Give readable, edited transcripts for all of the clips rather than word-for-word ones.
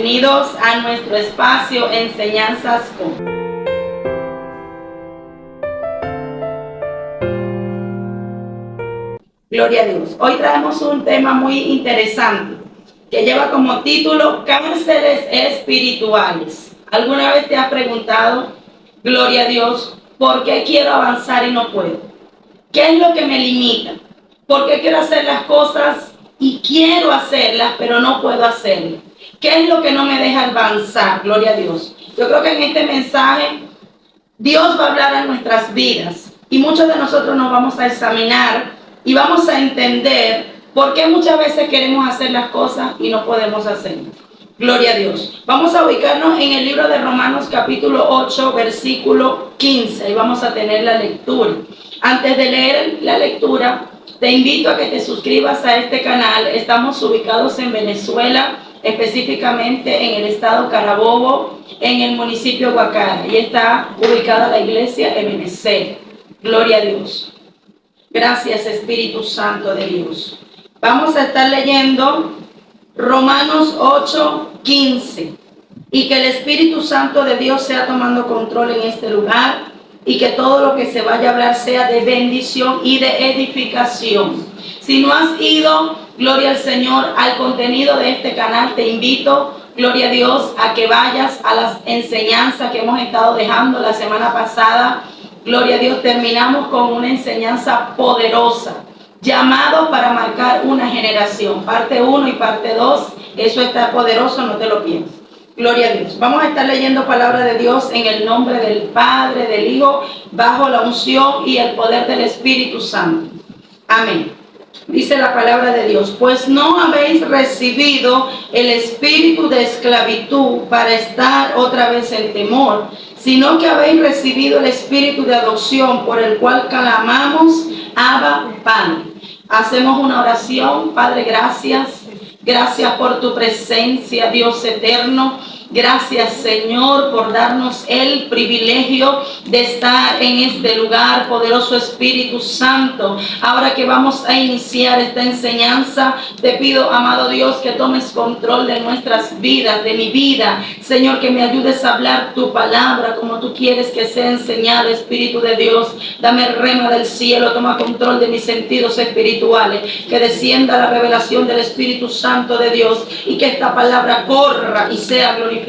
bienvenidos a nuestro espacio Enseñanzas con. Gloria a Dios. Hoy traemos un tema muy interesante que lleva como título Cárceles espirituales. ¿Alguna vez te has preguntado, gloria a Dios, por qué quiero avanzar y no puedo? ¿Qué es lo que me limita? ¿Por qué quiero hacer las cosas y quiero hacerlas, pero no puedo hacerlas? ¿Qué es lo que no me deja avanzar? Gloria a Dios. Yo creo que en este mensaje Dios va a hablar a nuestras vidas y muchos de nosotros nos vamos a examinar y vamos a entender por qué muchas veces queremos hacer las cosas y no podemos hacerlas. Gloria a Dios. Vamos a ubicarnos en el libro de Romanos capítulo 8, versículo 15 y vamos a tener la lectura. Antes de leer la lectura, te invito a que te suscribas a este canal. Estamos ubicados en Venezuela, específicamente en el estado Carabobo, en el municipio de Guacara. Y está ubicada la iglesia Ebenezer. Gloria a Dios. Gracias, Espíritu Santo de Dios. Vamos a estar leyendo Romanos 8, 15. Y que el Espíritu Santo de Dios sea tomando control en este lugar. Y que todo lo que se vaya a hablar sea de bendición y de edificación. Si no has ido, gloria al Señor, al contenido de este canal, te invito, gloria a Dios, a que vayas a las enseñanzas que hemos estado dejando la semana pasada. Gloria a Dios, terminamos con una enseñanza poderosa, llamado para marcar una generación. Parte 1 y parte 2, eso está poderoso, no te lo pienses. Gloria a Dios. Vamos a estar leyendo palabra de Dios en el nombre del Padre, del Hijo, bajo la unción y el poder del Espíritu Santo. Amén. Dice la palabra de Dios: pues no habéis recibido el espíritu de esclavitud para estar otra vez en temor, sino que habéis recibido el espíritu de adopción por el cual clamamos, Abba, Padre. Hacemos una oración. Padre, gracias. Gracias por tu presencia, Dios eterno. Gracias, Señor, por darnos el privilegio de estar en este lugar, poderoso Espíritu Santo. Ahora que vamos a iniciar esta enseñanza, te pido, amado Dios, que tomes control de nuestras vidas, de mi vida. Señor, que me ayudes a hablar tu palabra como tú quieres que sea enseñada, Espíritu de Dios. Dame el rema del cielo, toma control de mis sentidos espirituales. Que descienda la revelación del Espíritu Santo de Dios y que esta palabra corra y sea glorificada.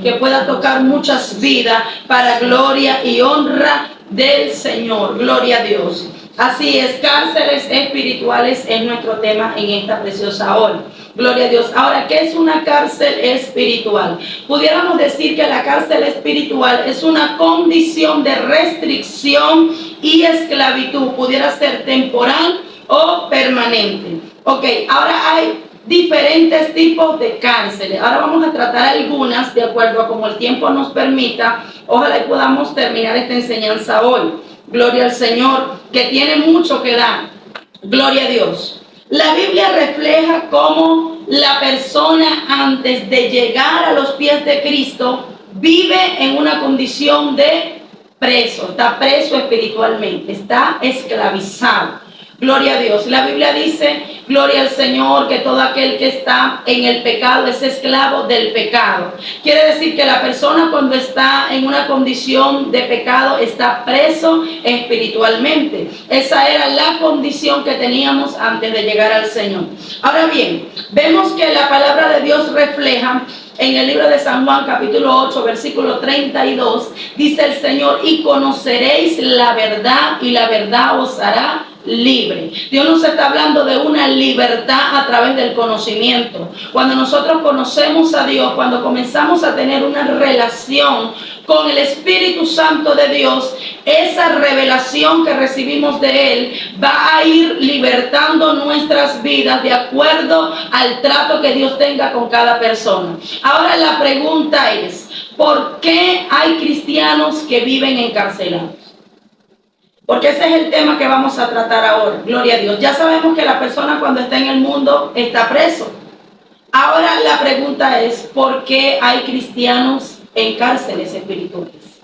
Que pueda tocar muchas vidas para gloria y honra del Señor. Gloria a Dios. Así es, cárceles espirituales es nuestro tema en esta preciosa hora. Gloria a Dios. Ahora, ¿qué es una cárcel espiritual? Pudiéramos decir que la cárcel espiritual es una condición de restricción y esclavitud. Pudiera ser temporal o permanente. Ok, ahora hay diferentes tipos de cárceles. Ahora vamos a tratar algunas de acuerdo a como el tiempo nos permita. Ojalá y podamos terminar esta enseñanza hoy. Gloria al Señor, que tiene mucho que dar. Gloria a Dios. La Biblia refleja cómo la persona antes de llegar a los pies de Cristo vive en una condición de preso. Está preso espiritualmente, está esclavizado. Gloria a Dios. La Biblia dice, gloria al Señor, que todo aquel que está en el pecado es esclavo del pecado. Quiere decir que la persona cuando está en una condición de pecado está preso espiritualmente. Esa era la condición que teníamos antes de llegar al Señor. Ahora bien, vemos que la palabra de Dios refleja en el libro de San Juan capítulo 8 versículo 32, dice el Señor: y conoceréis la verdad y la verdad os hará libre. Dios nos está hablando de una libertad a través del conocimiento. Cuando nosotros conocemos a Dios, cuando comenzamos a tener una relación con el Espíritu Santo de Dios, esa revelación que recibimos de Él va a ir libertando nuestras vidas de acuerdo al trato que Dios tenga con cada persona. Ahora la pregunta es: ¿por qué hay cristianos que viven encarcelados? Porque ese es el tema que vamos a tratar ahora. Gloria a Dios. Ya sabemos que la persona cuando está en el mundo está preso. Ahora la pregunta es: ¿por qué hay cristianos en cárceles espirituales?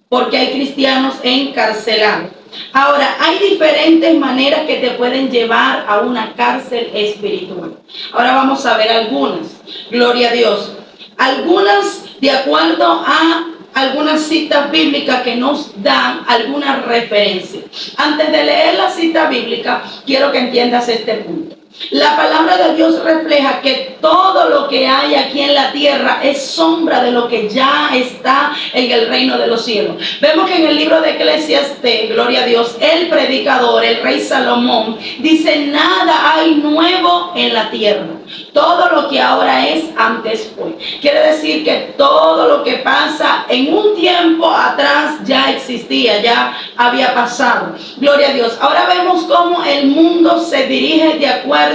¿Por qué hay cristianos encarcelados? Ahora, hay diferentes maneras que te pueden llevar a una cárcel espiritual. Ahora vamos a ver algunas. Gloria a Dios. Algunas, de acuerdo a algunas citas bíblicas que nos dan alguna referencia. Antes de leer la cita bíblica, quiero que entiendas este punto. La palabra de Dios refleja que todo lo que hay aquí en la tierra es sombra de lo que ya está en el reino de los cielos. Vemos que en el libro de Eclesiastés, gloria a Dios, el predicador, el rey Salomón, dice: nada hay nuevo en la tierra. Todo lo que ahora es, antes fue. Quiere decir que todo lo que pasa en un tiempo atrás ya existía, ya había pasado. Gloria a Dios. Ahora vemos cómo el mundo se dirige de acuerdo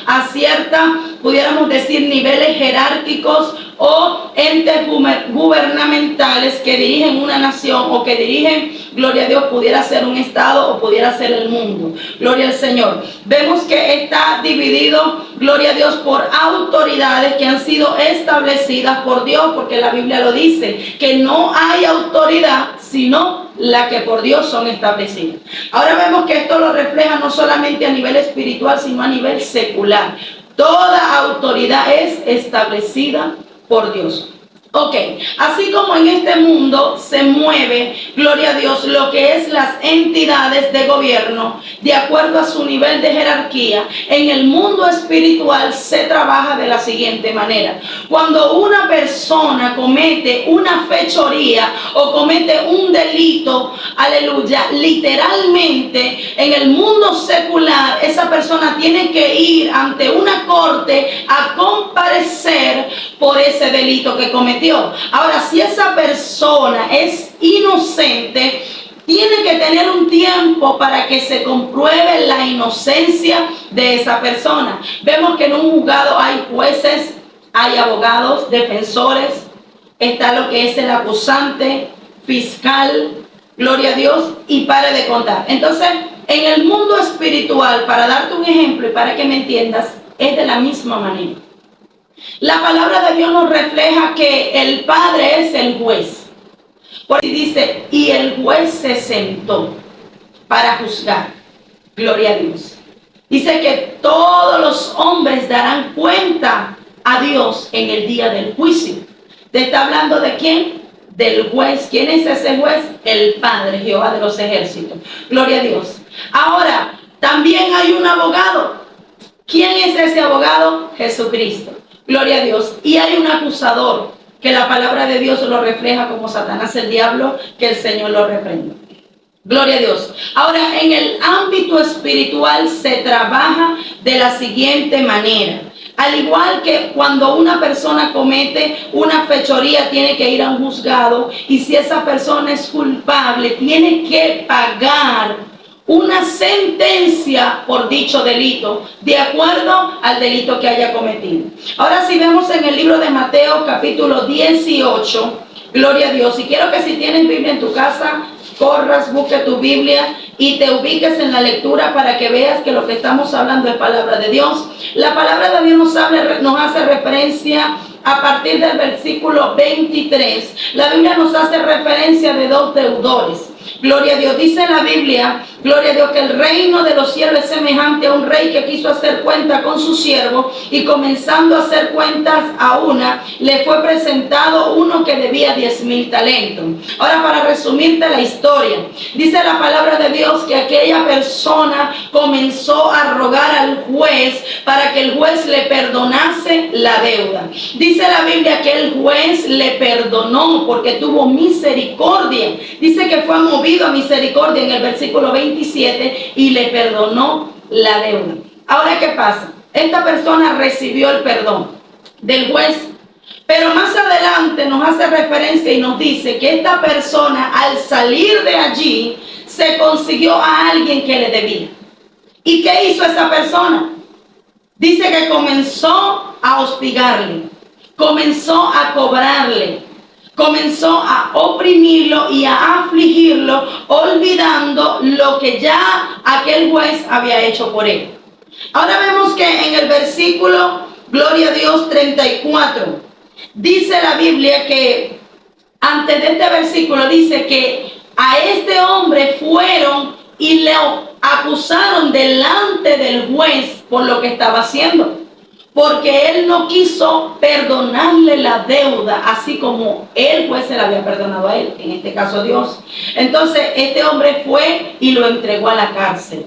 a cierta, pudiéramos decir, niveles jerárquicos o entes gubernamentales que dirigen una nación o que dirigen, gloria a Dios, pudiera ser un estado o pudiera ser el mundo. Gloria al Señor. Vemos que está dividido, gloria a Dios, por autoridades que han sido establecidas por Dios, porque la Biblia lo dice, que no hay autoridad sino la que por Dios son establecidas. Ahora vemos que esto lo refleja no solamente a nivel espiritual, sino a nivel secular. Toda autoridad es establecida por Dios. Ok, así como en este mundo se mueve, gloria a Dios, lo que es las entidades de gobierno, de acuerdo a su nivel de jerarquía, en el mundo espiritual se trabaja de la siguiente manera. Cuando una persona comete una fechoría o comete un delito, aleluya, literalmente en el mundo secular, esa persona tiene que ir ante una corte a comparecer por ese delito que cometió. Ahora, si esa persona es inocente, tiene que tener un tiempo para que se compruebe la inocencia de esa persona. Vemos que en un juzgado hay jueces, hay abogados, defensores, está lo que es el acusante, fiscal, gloria a Dios, y pare de contar. Entonces, en el mundo espiritual, para darte un ejemplo y para que me entiendas, es de la misma manera. La palabra de Dios nos refleja que el Padre es el juez. Porque dice, y el juez se sentó para juzgar. Gloria a Dios. Dice que todos los hombres darán cuenta a Dios en el día del juicio. ¿Te está hablando de quién? Del juez. ¿Quién es ese juez? El Padre, Jehová de los ejércitos. Gloria a Dios. Ahora, también hay un abogado. ¿Quién es ese abogado? Jesucristo. Gloria a Dios. Y hay un acusador, que la palabra de Dios lo refleja como Satanás el diablo, que el Señor lo reprenda. Gloria a Dios. Ahora, en el ámbito espiritual se trabaja de la siguiente manera. Al igual que cuando una persona comete una fechoría, tiene que ir a un juzgado, y si esa persona es culpable, tiene que pagar una sentencia por dicho delito, de acuerdo al delito que haya cometido. Ahora, si vemos en el libro de Mateo capítulo 18, gloria a Dios, y quiero que si tienes Biblia en tu casa, corras, busque tu Biblia y te ubiques en la lectura para que veas que lo que estamos hablando es palabra de Dios. La palabra de Dios nos hace referencia a partir del versículo 23. La Biblia nos hace referencia de dos deudores. Gloria a Dios. Dice la Biblia, gloria a Dios, que el reino de los cielos es semejante a un rey que quiso hacer cuenta con su siervo, y comenzando a hacer cuentas a una, le fue presentado uno que debía 10,000 talentos. Ahora, para resumirte la historia, dice la palabra de Dios que aquella persona comenzó a rogar al juez para que el juez le perdonase la deuda. Dice la Biblia que el juez le perdonó porque tuvo misericordia. Dice que fue movido a misericordia en el versículo 27 y le perdonó la deuda. Ahora, ¿qué pasa? Esta persona recibió el perdón del juez, pero más adelante nos hace referencia y nos dice que esta persona, al salir de allí, se consiguió a alguien que le debía. ¿Y qué hizo esa persona? Dice que comenzó a hostigarle, comenzó a cobrarle, comenzó a oprimirlo y a afligirlo, olvidando lo que ya aquel juez había hecho por él. Ahora vemos que en el versículo, gloria a Dios, 34, dice la Biblia que antes de este versículo dice que a este hombre fueron y le acusaron delante del juez por lo que estaba haciendo. porque él no quiso perdonarle la deuda, así como él pues se la había perdonado a él, en este caso Dios. Entonces este hombre fue y lo entregó a la cárcel.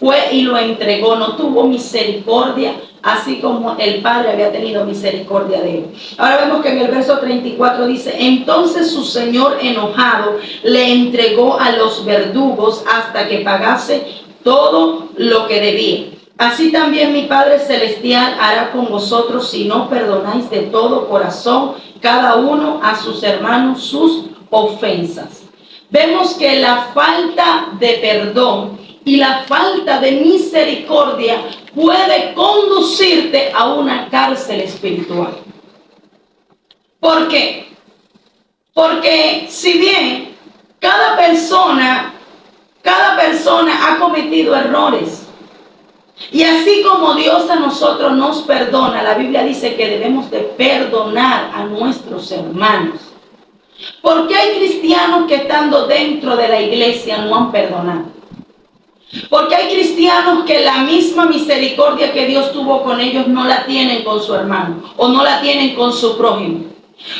Fue y lo entregó, no tuvo misericordia, así como el Padre había tenido misericordia de él. Ahora vemos que en el verso 34 dice: entonces su señor enojado le entregó a los verdugos hasta que pagase todo lo que debía. Así también mi Padre Celestial hará con vosotros si no perdonáis de todo corazón cada uno a sus hermanos sus ofensas. Vemos que la falta de perdón y la falta de misericordia puede conducirte a una cárcel espiritual. ¿Por qué? Porque si bien cada persona ha cometido errores, y así como Dios a nosotros nos perdona, la Biblia dice que debemos de perdonar a nuestros hermanos. ¿Por qué hay cristianos que estando dentro de la iglesia no han perdonado? Porque hay cristianos que la misma misericordia que Dios tuvo con ellos no la tienen con su hermano o no la tienen con su prójimo.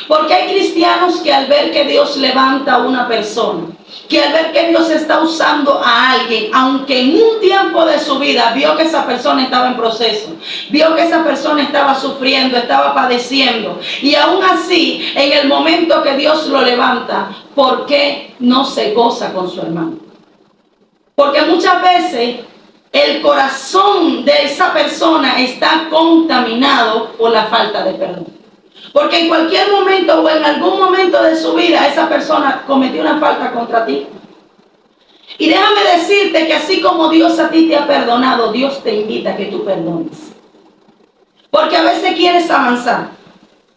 Porque hay cristianos que al ver que Dios levanta a una persona, que al ver que Dios está usando a alguien, aunque en un tiempo de su vida vio que esa persona estaba en proceso, vio que esa persona estaba sufriendo, estaba padeciendo, y aún así, en el momento que Dios lo levanta, ¿por qué no se goza con su hermano? Porque muchas veces el corazón de esa persona está contaminado por la falta de perdón. Porque en cualquier momento o en algún momento de su vida esa persona cometió una falta contra ti. Y déjame decirte que así como Dios a ti te ha perdonado, Dios te invita a que tú perdones. Porque a veces quieres avanzar,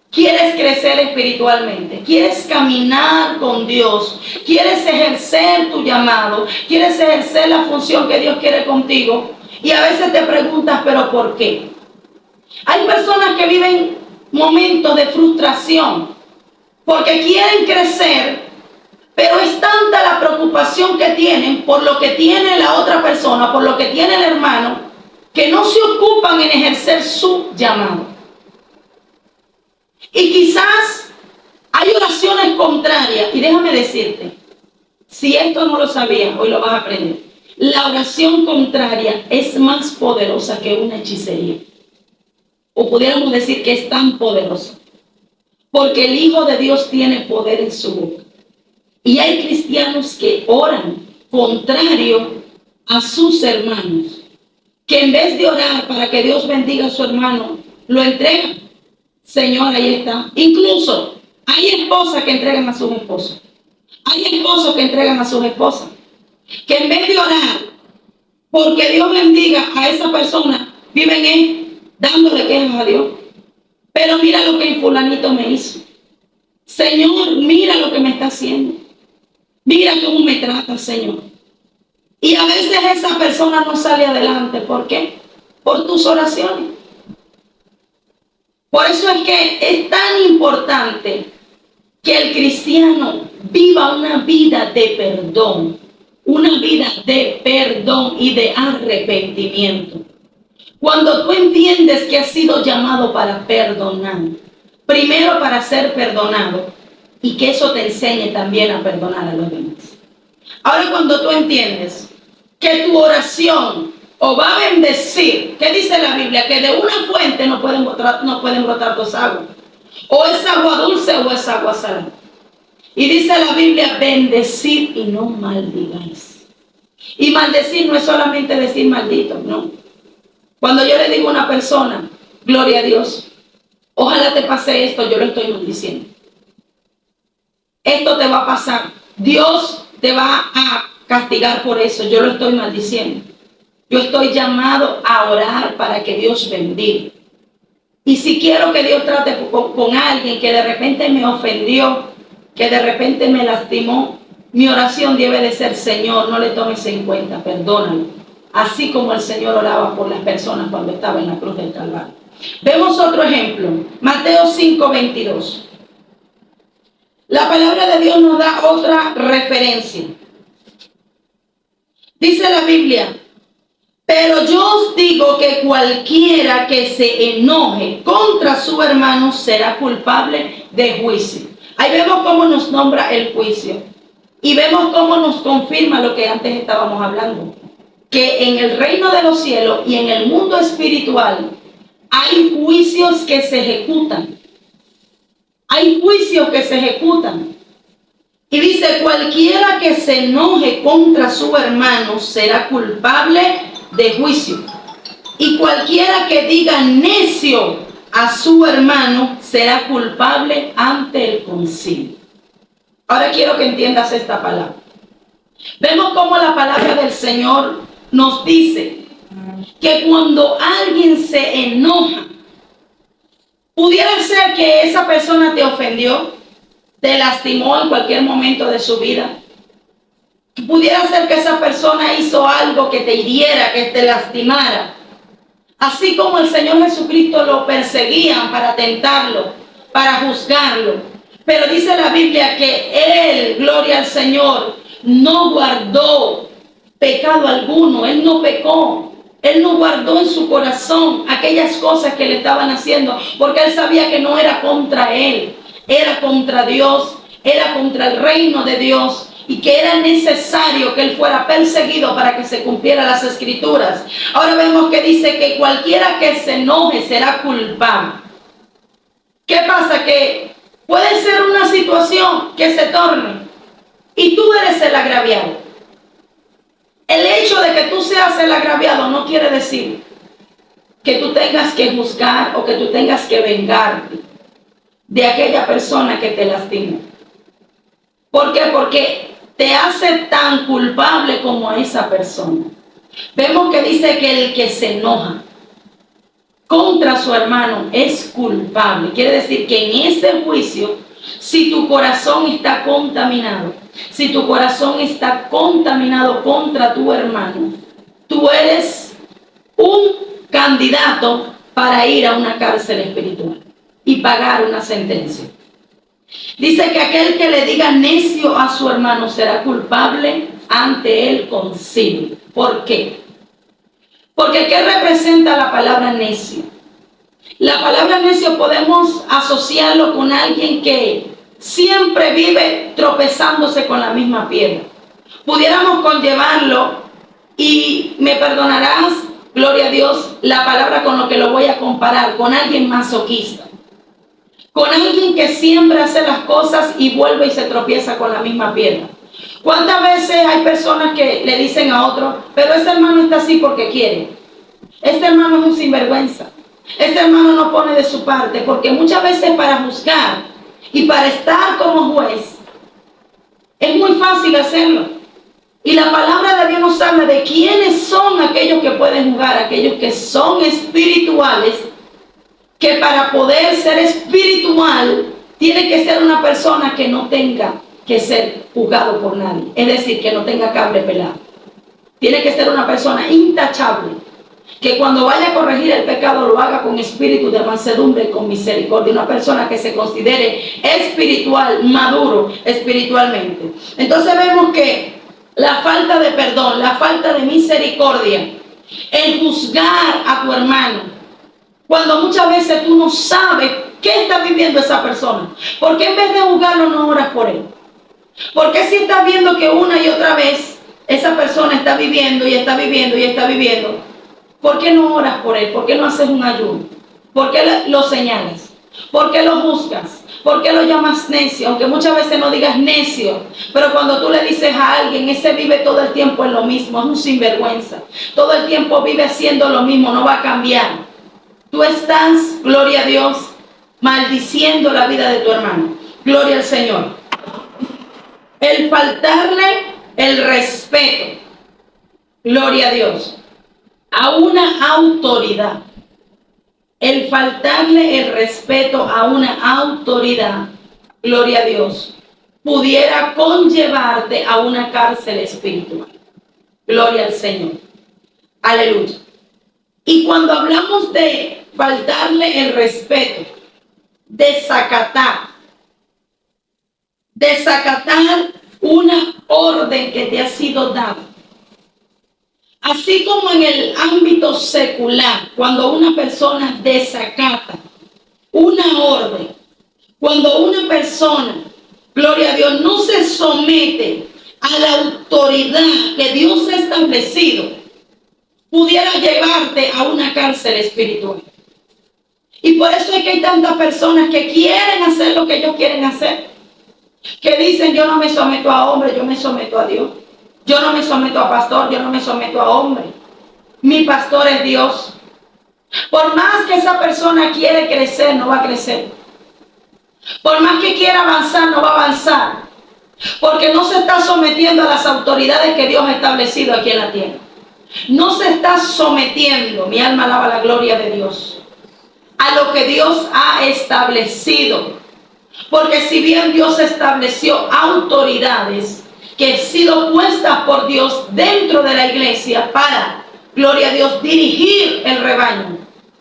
quieres crecer espiritualmente, quieres caminar con Dios, quieres ejercer tu llamado, quieres ejercer la función que Dios quiere contigo. Y a veces te preguntas, ¿pero por qué? Hay personas que viven momentos de frustración porque quieren crecer, pero es tanta la preocupación que tienen por lo que tiene la otra persona, por lo que tiene el hermano, que no se ocupan en ejercer su llamado. Y quizás hay oraciones contrarias. Y déjame decirte, si esto no lo sabías, hoy lo vas a aprender. La oración contraria es más poderosa que una hechicería. O pudiéramos decir que es tan poderosa. Porque el Hijo de Dios tiene poder en su boca. Y hay cristianos que oran contrario a sus hermanos, que en vez de orar para que Dios bendiga a su hermano, lo entregan. Señor, ahí está. Incluso hay esposas que entregan a sus esposos. Hay esposos que entregan a sus esposas. Que en vez de orar porque Dios bendiga a esa persona, viven dándole quejas a Dios. Pero mira lo que el fulanito me hizo. Señor, mira lo que me está haciendo. Mira cómo me trata, Señor. Y a veces esa persona no sale adelante. ¿Por qué? Por tus oraciones. Por eso es que es tan importante que el cristiano viva una vida de perdón. Una vida de perdón y de arrepentimiento. Cuando tú entiendes que has sido llamado para perdonar, primero para ser perdonado, y que eso te enseñe también a perdonar a los demás. Ahora, cuando tú entiendes que tu oración o va a bendecir, ¿qué dice la Biblia? Que de una fuente no pueden brotar dos aguas. O es agua dulce o es agua salada. Y dice la Biblia, bendecid y no maldigáis. Y maldecir no es solamente decir maldito, no. Cuando yo le digo a una persona, gloria a Dios, ojalá te pase esto, yo lo estoy maldiciendo. Esto te va a pasar. Dios te va a castigar por eso, yo lo estoy maldiciendo. Yo estoy llamado a orar para que Dios bendiga. Y si quiero que Dios trate con alguien que de repente me ofendió, que de repente me lastimó, mi oración debe de ser, Señor, no le tomes en cuenta, perdónalo. Así como el Señor oraba por las personas cuando estaba en la cruz del Calvario. Vemos otro ejemplo, Mateo 5:22. La palabra de Dios nos da otra referencia. Dice la Biblia, Pero yo os digo que cualquiera que se enoje contra su hermano será culpable de juicio. Ahí vemos cómo nos nombra el juicio. Y vemos cómo nos confirma lo que antes estábamos hablando. Que en el reino de los cielos y en el mundo espiritual hay juicios que se ejecutan. Hay juicios que se ejecutan. Y dice, cualquiera que se enoje contra su hermano será culpable de juicio. Y cualquiera que diga necio a su hermano será culpable ante el concilio. Ahora quiero que entiendas esta palabra. Vemos cómo la palabra del Señor nos dice que cuando alguien se enoja, pudiera ser que esa persona te ofendió, te lastimó en cualquier momento de su vida. Pudiera ser que esa persona hizo algo que te hiriera, que te lastimara. Así como el Señor Jesucristo lo perseguían para tentarlo, para juzgarlo. Pero dice la Biblia que Él, gloria al Señor, no guardó pecado alguno. Él no pecó. Él no guardó en su corazón aquellas cosas que le estaban haciendo, porque Él sabía que no era contra Él, era contra Dios, era contra el reino de Dios. Y que era necesario que él fuera perseguido para que se cumplieran las escrituras. Ahora vemos que dice que cualquiera que se enoje será culpable. ¿Qué pasa? Que puede ser una situación que se torne y tú eres el agraviado. El hecho de que tú seas el agraviado no quiere decir que tú tengas que juzgar o que tú tengas que vengarte de aquella persona que te lastimó. ¿Por qué? Porque te hace tan culpable como a esa persona. Vemos que dice que el que se enoja contra su hermano es culpable. Quiere decir que en ese juicio, si tu corazón está contaminado, si tu corazón está contaminado contra tu hermano, tú eres un candidato para ir a una cárcel espiritual y pagar una sentencia. Dice que aquel que le diga necio a su hermano será culpable ante el concilio. ¿Por qué? Porque ¿qué representa la palabra necio? La palabra necio podemos asociarlo con alguien que siempre vive tropezándose con la misma piedra. Pudiéramos conllevarlo, y me perdonarás, gloria a Dios, la palabra con lo que lo voy a comparar, con alguien masoquista. Con alguien que siempre hace las cosas y vuelve y se tropieza con la misma piedra. ¿Cuántas veces hay personas que le dicen a otro, pero ese hermano está así porque quiere? Este hermano es un sinvergüenza. Este hermano no pone de su parte, porque muchas veces para juzgar y para estar como juez es muy fácil hacerlo. Y la palabra de Dios nos habla de quiénes son aquellos que pueden juzgar, aquellos que son espirituales, que para poder ser espiritual tiene que ser una persona que no tenga que ser juzgado por nadie, es decir, que no tenga cable pelado. Tiene que ser una persona intachable, que cuando vaya a corregir el pecado lo haga con espíritu de mansedumbre y con misericordia. Una persona que se considere espiritual, maduro espiritualmente. Entonces vemos que la falta de perdón, la falta de misericordia, el juzgar a tu hermano, cuando muchas veces tú no sabes qué está viviendo esa persona. ¿Por qué en vez de juzgarlo no oras por él? ¿Por qué si estás viendo que una y otra vez esa persona está viviendo y está viviendo y está viviendo? ¿Por qué no oras por él? ¿Por qué no haces un ayuno? ¿Por qué lo señalas? ¿Por qué lo juzgas? ¿Por qué lo llamas necio? Aunque muchas veces no digas necio, pero cuando tú le dices a alguien, ese vive todo el tiempo en lo mismo, es un sinvergüenza. Todo el tiempo vive haciendo lo mismo, no va a cambiar. Tú estás, gloria a Dios, maldiciendo la vida de tu hermano. Gloria al Señor. El faltarle el respeto, gloria a Dios, a una autoridad. El faltarle el respeto a una autoridad, gloria a Dios, pudiera conllevarte a una cárcel espiritual. Gloria al Señor. Aleluya. Y cuando hablamos de faltarle el respeto, desacatar una orden que te ha sido dada, Así como en el ámbito secular, cuando una persona desacata una orden, cuando una persona, gloria a Dios, no se somete a la autoridad que Dios ha establecido, pudiera llevarte a una cárcel espiritual. Y por eso es que hay tantas personas que quieren hacer lo que ellos quieren hacer, que dicen: yo no me someto a hombre, yo me someto a Dios. Yo no me someto a pastor, yo no me someto a hombre. Mi pastor es Dios. Por más que esa persona quiere crecer, no va a crecer. Por más que quiera avanzar, no va a avanzar. Porque no se está sometiendo a las autoridades que Dios ha establecido aquí en la tierra. No se está sometiendo, mi alma alaba la gloria de Dios, a lo que Dios ha establecido. Porque si bien Dios estableció autoridades que han sido puestas por Dios dentro de la iglesia para, gloria a Dios, dirigir el rebaño,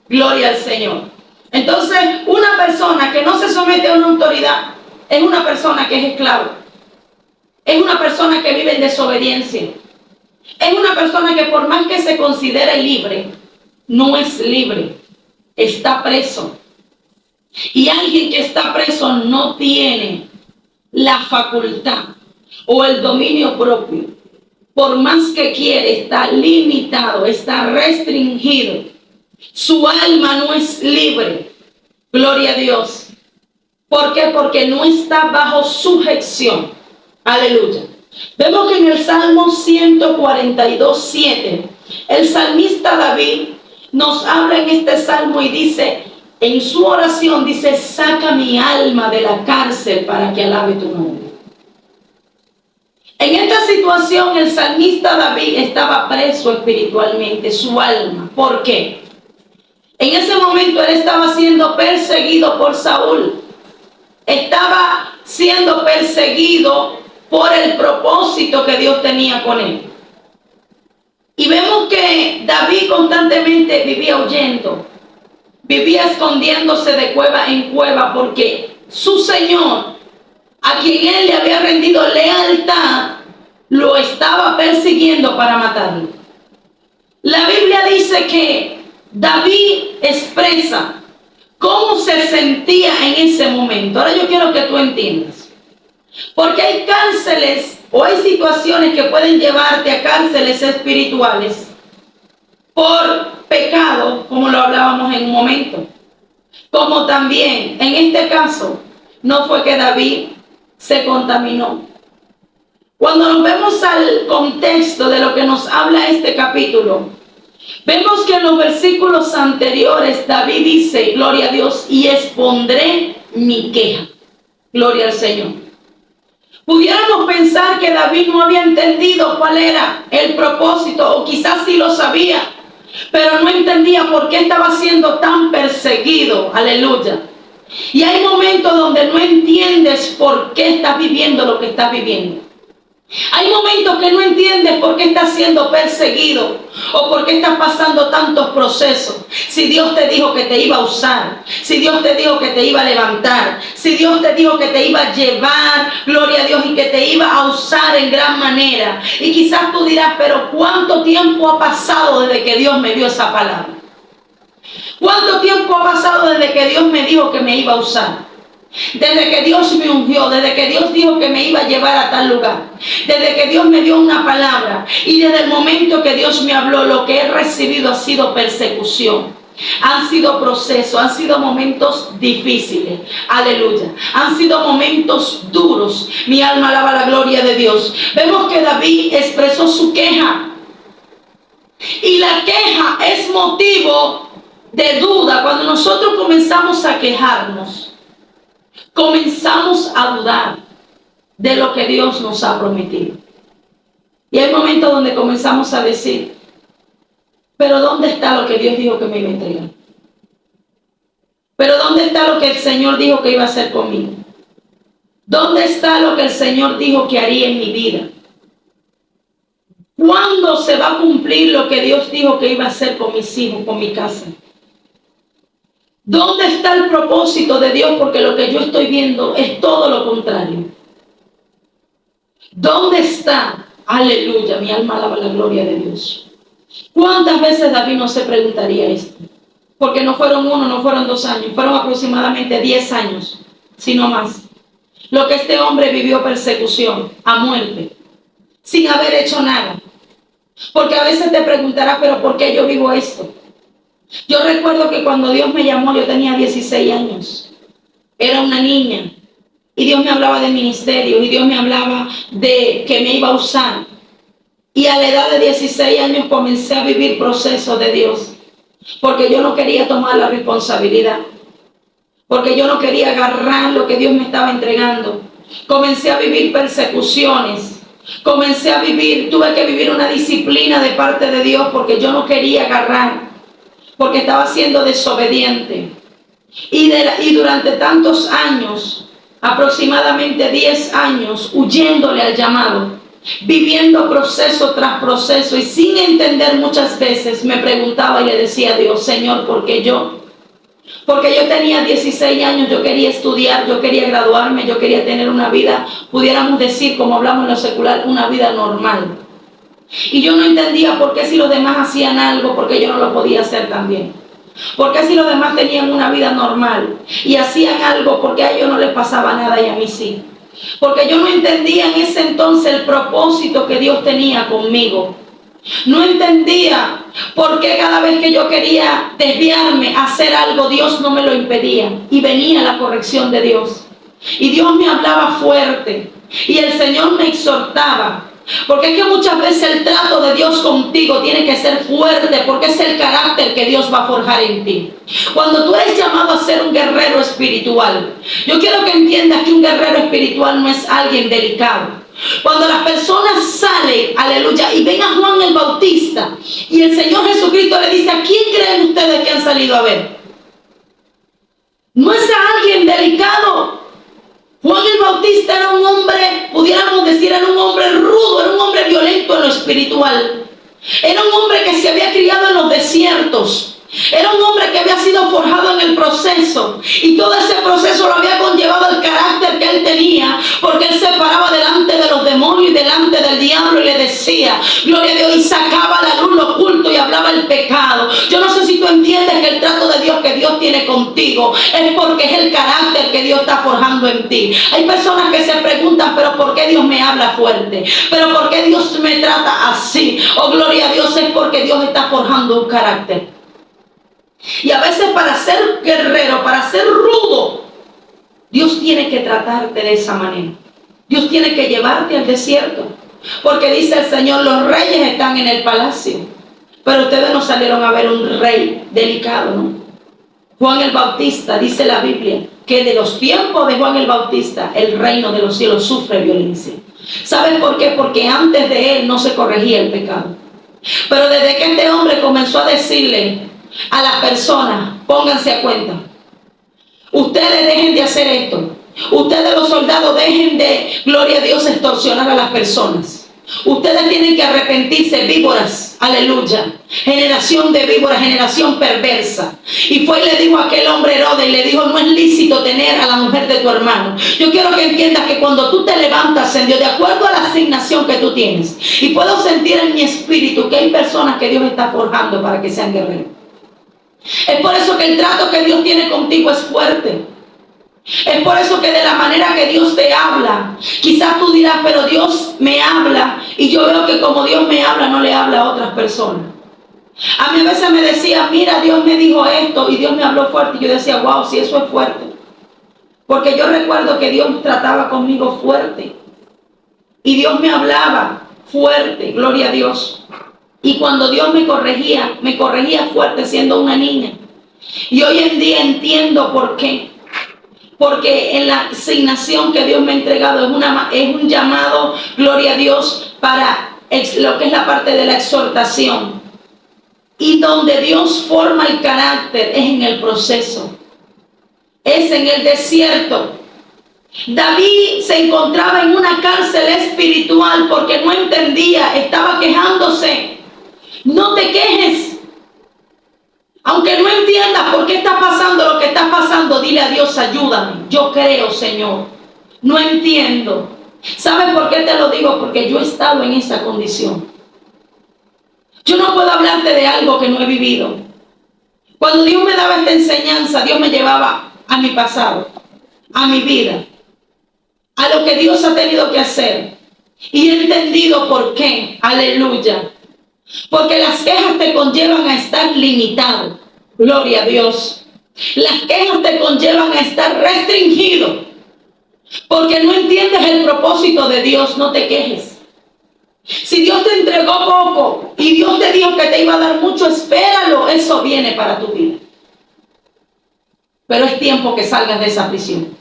gloria al Señor. Entonces, una persona que no se somete a una autoridad es una persona que es esclavo. Es una persona que vive en desobediencia. Es una persona que por más que se considere libre, no es libre. Está preso. Y alguien que está preso no tiene la facultad o el dominio propio. Por más que quiere, está limitado, está restringido. Su alma no es libre. Gloria a Dios. ¿Por qué? Porque no está bajo sujeción. Aleluya. Vemos que en el Salmo 142:7, el salmista David nos habla en este salmo y dice, en su oración dice: saca mi alma de la cárcel para que alabe tu nombre. En esta situación el salmista David estaba preso espiritualmente, su alma. ¿Por qué? En ese momento él estaba siendo perseguido por Saúl. Estaba siendo perseguido por el propósito que Dios tenía con él. Y vemos que David constantemente vivía huyendo, vivía escondiéndose de cueva en cueva, porque su Señor, a quien él le había rendido lealtad, lo estaba persiguiendo para matarlo. La Biblia dice que David expresa cómo se sentía en ese momento. Ahora yo quiero que tú entiendas. Porque hay cárceles o hay situaciones que pueden llevarte a cárceles espirituales por pecado, como lo hablábamos en un momento. Como también, en este caso, no fue que David se contaminó. Cuando nos vemos al contexto de lo que nos habla este capítulo, vemos que en los versículos anteriores David dice, gloria a Dios, y expondré mi queja. Gloria al Señor. Pudiéramos pensar que David no había entendido cuál era el propósito, o quizás sí lo sabía, pero no entendía por qué estaba siendo tan perseguido. Aleluya. Y hay momentos donde no entiendes por qué estás viviendo lo que estás viviendo. Hay momentos que no entiendes por qué estás siendo perseguido o por qué estás pasando tantos procesos. Si Dios te dijo que te iba a usar, si Dios te dijo que te iba a levantar, si Dios te dijo que te iba a llevar, gloria a Dios, y que te iba a usar en gran manera. Y quizás tú dirás, pero ¿cuánto tiempo ha pasado desde que Dios me dio esa palabra? ¿Cuánto tiempo ha pasado desde que Dios me dijo que me iba a usar? Desde que Dios me ungió, desde que Dios dijo que me iba a llevar a tal lugar, desde que Dios me dio una palabra, y desde el momento que Dios me habló, lo que he recibido ha sido persecución, han sido procesos, han sido momentos difíciles, aleluya, han sido momentos duros. Mi alma alaba la gloria de Dios. Vemos que David expresó su queja, y la queja es motivo de duda. Cuando nosotros comenzamos a quejarnos, comenzamos a dudar de lo que Dios nos ha prometido. Y hay momentos donde comenzamos a decir, pero ¿dónde está lo que Dios dijo que me iba a entregar? Pero ¿dónde está lo que el Señor dijo que iba a hacer conmigo? ¿Dónde está lo que el Señor dijo que haría en mi vida? ¿Cuándo se va a cumplir lo que Dios dijo que iba a hacer con mis hijos, con mi casa? ¿Dónde está el propósito de Dios? Porque lo que yo estoy viendo es todo lo contrario. ¿Dónde está? Aleluya, mi alma alaba la gloria de Dios. ¿Cuántas veces David no se preguntaría esto? Porque no fueron 1, no fueron 2 años, fueron aproximadamente 10 años, si no más. Lo que este hombre vivió persecución a muerte, sin haber hecho nada. Porque a veces te preguntarás, pero ¿por qué yo vivo esto? Yo recuerdo que cuando Dios me llamó, yo tenía 16 años. Era una niña. Y Dios me hablaba de ministerio, y Dios me hablaba de que me iba a usar. Y a la edad de 16 años comencé a vivir procesos de Dios. Porque yo no quería tomar la responsabilidad. Porque yo no quería agarrar lo que Dios me estaba entregando. Comencé a vivir persecuciones. Tuve que vivir una disciplina de parte de Dios porque yo no quería agarrar. Porque estaba siendo desobediente. Y durante tantos años, aproximadamente 10 años, huyéndole al llamado, viviendo proceso tras proceso y sin entender muchas veces, me preguntaba y le decía a Dios, Señor, ¿por qué yo? Porque yo tenía 16 años, yo quería estudiar, yo quería graduarme, yo quería tener una vida, pudiéramos decir, como hablamos en lo secular, una vida normal. Y yo no entendía por qué si los demás hacían algo, porque yo no lo podía hacer también. ¿Por qué si los demás tenían una vida normal y hacían algo, porque a ellos no les pasaba nada y a mí sí? Porque yo no entendía en ese entonces el propósito que Dios tenía conmigo. No entendía por qué cada vez que yo quería desviarme a hacer algo, Dios no me lo impedía. Y venía la corrección de Dios. Y Dios me hablaba fuerte. Y el Señor me exhortaba. Porque es que muchas veces el trato de Dios contigo tiene que ser fuerte, porque es el carácter que Dios va a forjar en ti. Cuando tú eres llamado a ser un guerrero espiritual, yo quiero que entiendas que un guerrero espiritual no es alguien delicado. Cuando las personas salen, aleluya, y ven a Juan el Bautista, y el Señor Jesucristo le dice, ¿a quién creen ustedes que han salido a ver? No es a alguien delicado. Juan el Bautista era un hombre, pudiéramos decir, era un hombre rudo, era un hombre violento en lo espiritual. Era un hombre que se había criado en los desiertos. Era un hombre que había sido forjado en el proceso. Y todo ese proceso lo había conllevado el carácter que él tenía. Porque él se paraba delante de los demonios y delante del diablo y le decía, gloria a Dios, y sacaba a la luz lo oculto y hablaba el pecado. Yo no sé si tú entiendes que el trato de Dios que Dios tiene contigo es porque es el carácter que Dios está forjando en ti. Hay personas que se preguntan, pero ¿por qué Dios me habla fuerte? ¿Pero por qué Dios me trata así? Oh, gloria a Dios, es porque Dios está forjando un carácter. Y a veces para ser guerrero, para ser rudo, Dios tiene que tratarte de esa manera. Dios tiene que llevarte al desierto. Porque dice el Señor, los reyes están en el palacio. Pero ustedes no salieron a ver un rey delicado, ¿no? Juan el Bautista, dice la Biblia, que de los tiempos de Juan el Bautista, el reino de los cielos sufre violencia. ¿Saben por qué? Porque antes de él no se corregía el pecado. Pero desde que este hombre comenzó a decirle a las personas, pónganse a cuenta, ustedes dejen de hacer esto, ustedes los soldados dejen de, gloria a Dios, extorsionar a las personas, ustedes tienen que arrepentirse, víboras, aleluya, generación de víboras, generación perversa. Y fue y le dijo a aquel hombre Herodes, y le dijo, no es lícito tener a la mujer de tu hermano. Yo quiero que entiendas que cuando tú te levantas en Dios, de acuerdo a la asignación que tú tienes, y puedo sentir en mi espíritu que hay personas que Dios está forjando para que sean guerreros. Es por eso que el trato que Dios tiene contigo es fuerte. Es por eso que de la manera que Dios te habla, quizás tú dirás, pero Dios me habla y yo veo que como Dios me habla, no le habla a otras personas. A mí a veces me decía, mira, Dios me dijo esto y Dios me habló fuerte. Y yo decía, wow, si eso es fuerte. Porque yo recuerdo que Dios trataba conmigo fuerte. Y Dios me hablaba fuerte, gloria a Dios. Y cuando Dios me corregía fuerte siendo una niña. Y hoy en día entiendo por qué. Porque en la asignación que Dios me ha entregado es un llamado, gloria a Dios, para lo que es la parte de la exhortación. Y donde Dios forma el carácter es en el proceso. Es en el desierto. David se encontraba en una cárcel espiritual porque no entendía, estaba quejándose. No te quejes. Aunque no entiendas por qué está pasando lo que está pasando, dile a Dios, ayúdame. Yo creo, Señor. No entiendo. ¿Sabes por qué te lo digo? Porque yo he estado en esa condición. Yo no puedo hablarte de algo que no he vivido. Cuando Dios me daba esta enseñanza, Dios me llevaba a mi pasado, a mi vida, a lo que Dios ha tenido que hacer. Y he entendido por qué. Aleluya. Porque las quejas te conllevan a estar limitado. Gloria a Dios. Las quejas te conllevan a estar restringido. Porque no entiendes el propósito de Dios, no te quejes. Si Dios te entregó poco y Dios te dijo que te iba a dar mucho, espéralo, eso viene para tu vida. Pero es tiempo que salgas de esa prisión.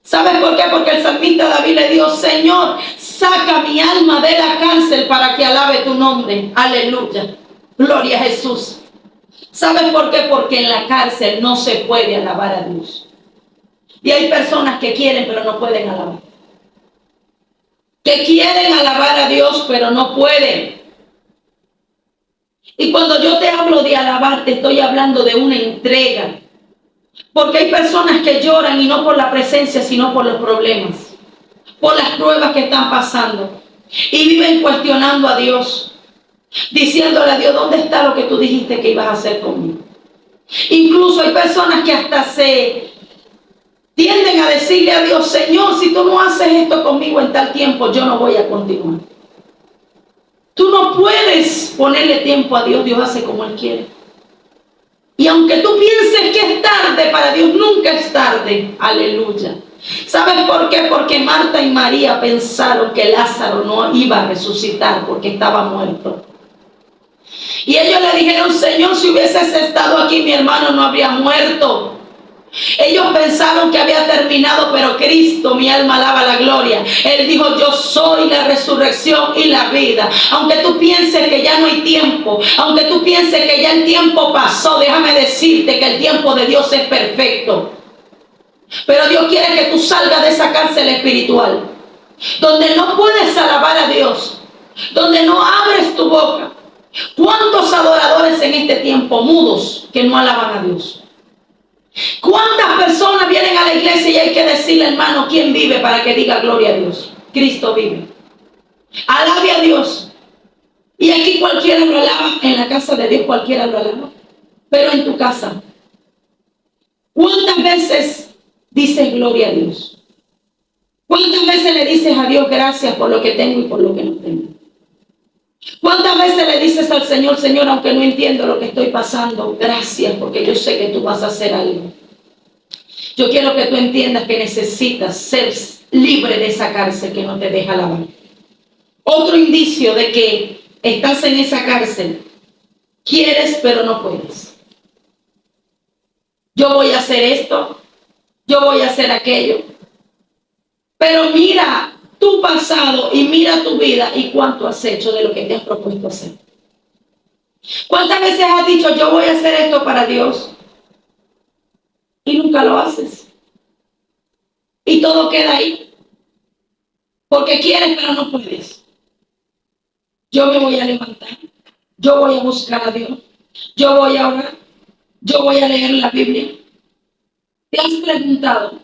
¿Sabes por qué? Porque el salmista David le dijo: Señor, saca mi alma de la cárcel para que alabe tu nombre. Aleluya. Gloria a Jesús. ¿Sabes por qué? Porque en la cárcel no se puede alabar a Dios. Y hay personas que quieren pero no pueden alabar. Que quieren alabar a Dios pero no pueden. Y cuando yo te hablo de alabar, te estoy hablando de una entrega. Porque hay personas que lloran y no por la presencia, sino por los problemas, por las pruebas que están pasando. Y viven cuestionando a Dios, diciéndole a Dios: ¿dónde está lo que tú dijiste que ibas a hacer conmigo? Incluso hay personas que hasta se tienden a decirle a Dios: Señor, si tú no haces esto conmigo en tal tiempo, yo no voy a continuar. Tú no puedes ponerle tiempo a Dios, Dios hace como Él quiere. Y aunque tú pienses que es tarde, para Dios nunca es tarde. Aleluya. ¿Sabes por qué? Porque Marta y María pensaron que Lázaro no iba a resucitar porque estaba muerto. Y ellos le dijeron: Señor, si hubieses estado aquí, mi hermano no habría muerto. Ellos pensaron que había terminado, pero Cristo, mi alma alaba la gloria. Él dijo: yo soy la resurrección y la vida. Aunque tú pienses que ya no hay tiempo, aunque tú pienses que ya el tiempo pasó, déjame decirte que el tiempo de Dios es perfecto. Pero Dios quiere que tú salgas de esa cárcel espiritual, donde no puedes alabar a Dios, donde no abres tu boca. ¿Cuántos adoradores en este tiempo mudos que no alaban a Dios? ¿Cuántas personas vienen a la iglesia y hay que decirle: hermano, ¿quién vive para que diga gloria a Dios? Cristo vive. Alabe a Dios. Y aquí cualquiera lo alaba, en la casa de Dios cualquiera lo alaba. Pero en tu casa, ¿cuántas veces dices gloria a Dios? ¿Cuántas veces le dices a Dios gracias por lo que tengo y por lo que no tengo? ¿Cuántas veces le dices al Señor: Señor, aunque no entiendo lo que estoy pasando, gracias porque yo sé que tú vas a hacer algo? Yo quiero que tú entiendas que necesitas ser libre de esa cárcel que no te deja alabar. Otro indicio de que estás en esa cárcel: quieres pero no puedes. Yo voy a hacer esto, yo voy a hacer aquello. Pero mira tu pasado y mira tu vida y cuánto has hecho de lo que te has propuesto hacer. ¿Cuántas veces has dicho: yo voy a hacer esto para Dios? Y nunca lo haces. Y todo queda ahí. Porque quieres pero no puedes. Yo me voy a levantar. Yo voy a buscar a Dios. Yo voy a orar. Yo voy a leer la Biblia. ¿Te has preguntado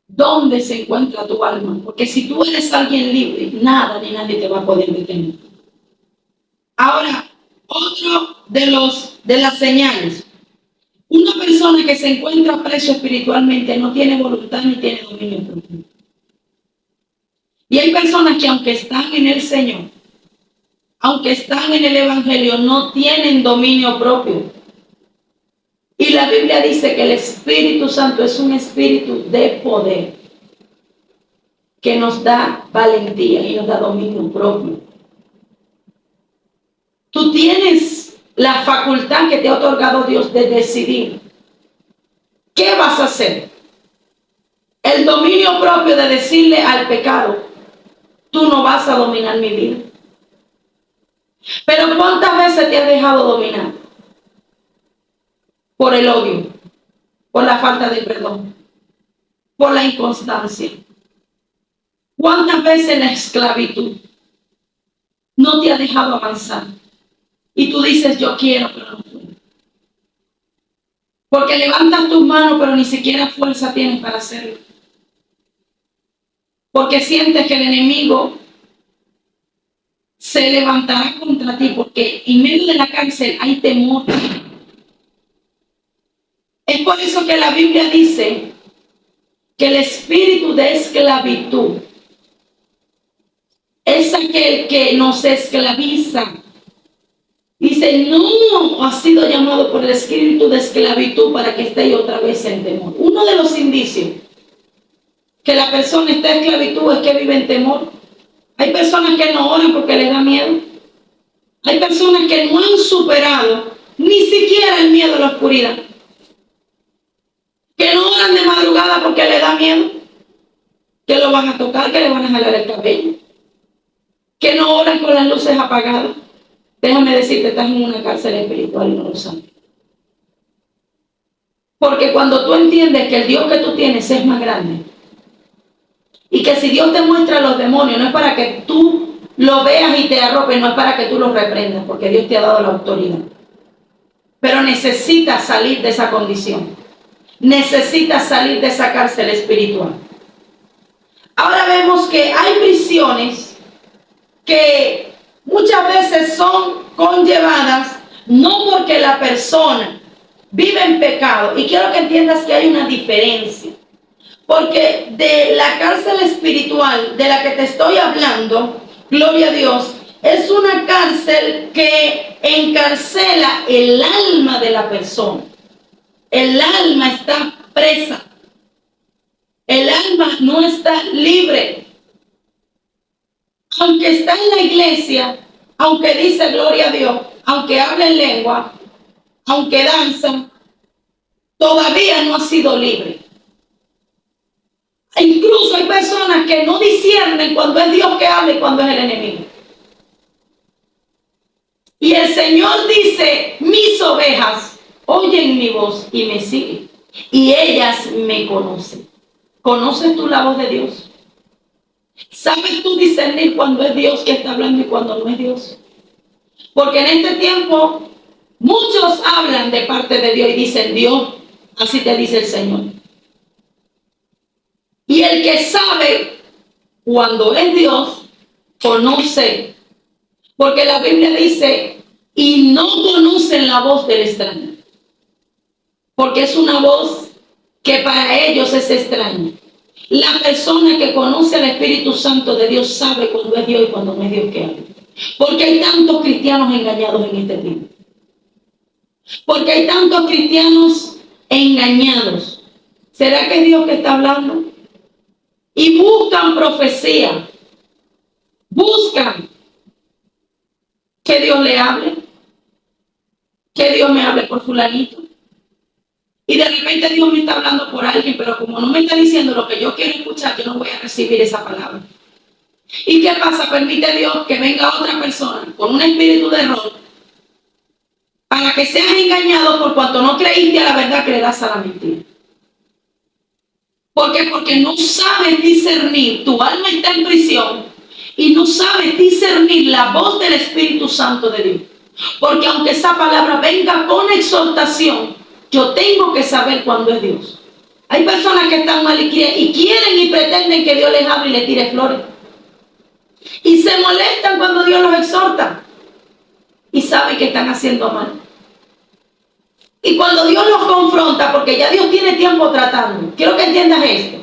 dónde se encuentra tu alma? Porque si tú eres alguien libre, nada ni nadie te va a poder detener. Ahora, otro de las señales: una persona que se encuentra preso espiritualmente no tiene voluntad ni tiene dominio propio. Y hay personas que, aunque están en el Señor, aunque están en el Evangelio, no tienen dominio propio. Y la Biblia dice que el Espíritu Santo es un espíritu de poder que nos da valentía y nos da dominio propio. Tú tienes la facultad que te ha otorgado Dios de decidir qué vas a hacer. El dominio propio de decirle al pecado: tú no vas a dominar mi vida. Pero ¿cuántas veces te has dejado dominar? Por el odio, por la falta de perdón, por la inconstancia. ¿Cuántas veces la esclavitud no te ha dejado avanzar? Y tú dices: yo quiero, pero no puedo. Porque levantas tus manos, pero ni siquiera fuerza tienes para hacerlo. Porque sientes que el enemigo se levantará contra ti, porque en medio de la cárcel hay temor. Es por eso que la Biblia dice que el espíritu de esclavitud es aquel que nos esclaviza. Dice, no ha sido llamado por el espíritu de esclavitud para que esté otra vez en temor. Uno de los indicios que la persona está en esclavitud es que vive en temor. Hay personas que no oran porque les da miedo. Hay personas que no han superado ni siquiera el miedo a la oscuridad. Que no oran de madrugada porque les da miedo. Que lo van a tocar, que le van a jalar el cabello. Que no oran con las luces apagadas. Déjame decirte, estás en una cárcel espiritual y no lo sabes. Porque cuando tú entiendes que el Dios que tú tienes es más grande, y que si Dios te muestra los demonios, no es para que tú lo veas y te arropes, no es para que tú los reprendas, porque Dios te ha dado la autoridad. Pero necesitas salir de esa condición. Necesitas salir de esa cárcel espiritual. Ahora vemos que hay prisiones que muchas veces son conllevadas no porque la persona vive en pecado. Y quiero que entiendas que hay una diferencia. Porque de la cárcel espiritual de la que te estoy hablando, gloria a Dios, es una cárcel que encarcela el alma de la persona. El alma está presa. El alma no está libre. Aunque está en la iglesia, aunque dice gloria a Dios, aunque habla en lengua, aunque danza, todavía no ha sido libre. E incluso hay personas que no disciernen cuando es Dios que habla y cuando es el enemigo. Y el Señor dice, mis ovejas oyen mi voz y me siguen. Y ellas me conocen. ¿Conoces tú la voz de Dios? ¿Sabes tú discernir cuando es Dios que está hablando y cuando no es Dios? Porque en este tiempo muchos hablan de parte de Dios y dicen, Dios, así te dice el Señor. Y el que sabe cuando es Dios, conoce. Porque la Biblia dice, y no conocen la voz del extraño. Porque es una voz que para ellos es extraña. La persona que conoce al Espíritu Santo de Dios sabe cuando es Dios y cuando no es Dios que habla. Porque hay tantos cristianos engañados en este tiempo. Porque hay tantos cristianos engañados. ¿Será que es Dios que está hablando? Y buscan profecía. Buscan que Dios le hable. Que Dios me hable por fulanito. Y de repente Dios me está hablando por alguien, pero como no me está diciendo lo que yo quiero escuchar, yo no voy a recibir esa palabra. ¿Y qué pasa? Permite Dios que venga otra persona con un espíritu de error para que seas engañado por cuanto no creíste a la verdad, creerás a la mentira. ¿Por qué? Porque no sabes discernir, tu alma está en prisión y no sabes discernir la voz del Espíritu Santo de Dios. Porque aunque esa palabra venga con exhortación, yo tengo que saber cuándo es Dios. Hay personas que están mal y quieren y pretenden que Dios les hable y les tire flores. Y se molestan cuando Dios los exhorta. Y saben que están haciendo mal. Y cuando Dios los confronta, porque ya Dios tiene tiempo tratando, quiero que entiendas esto.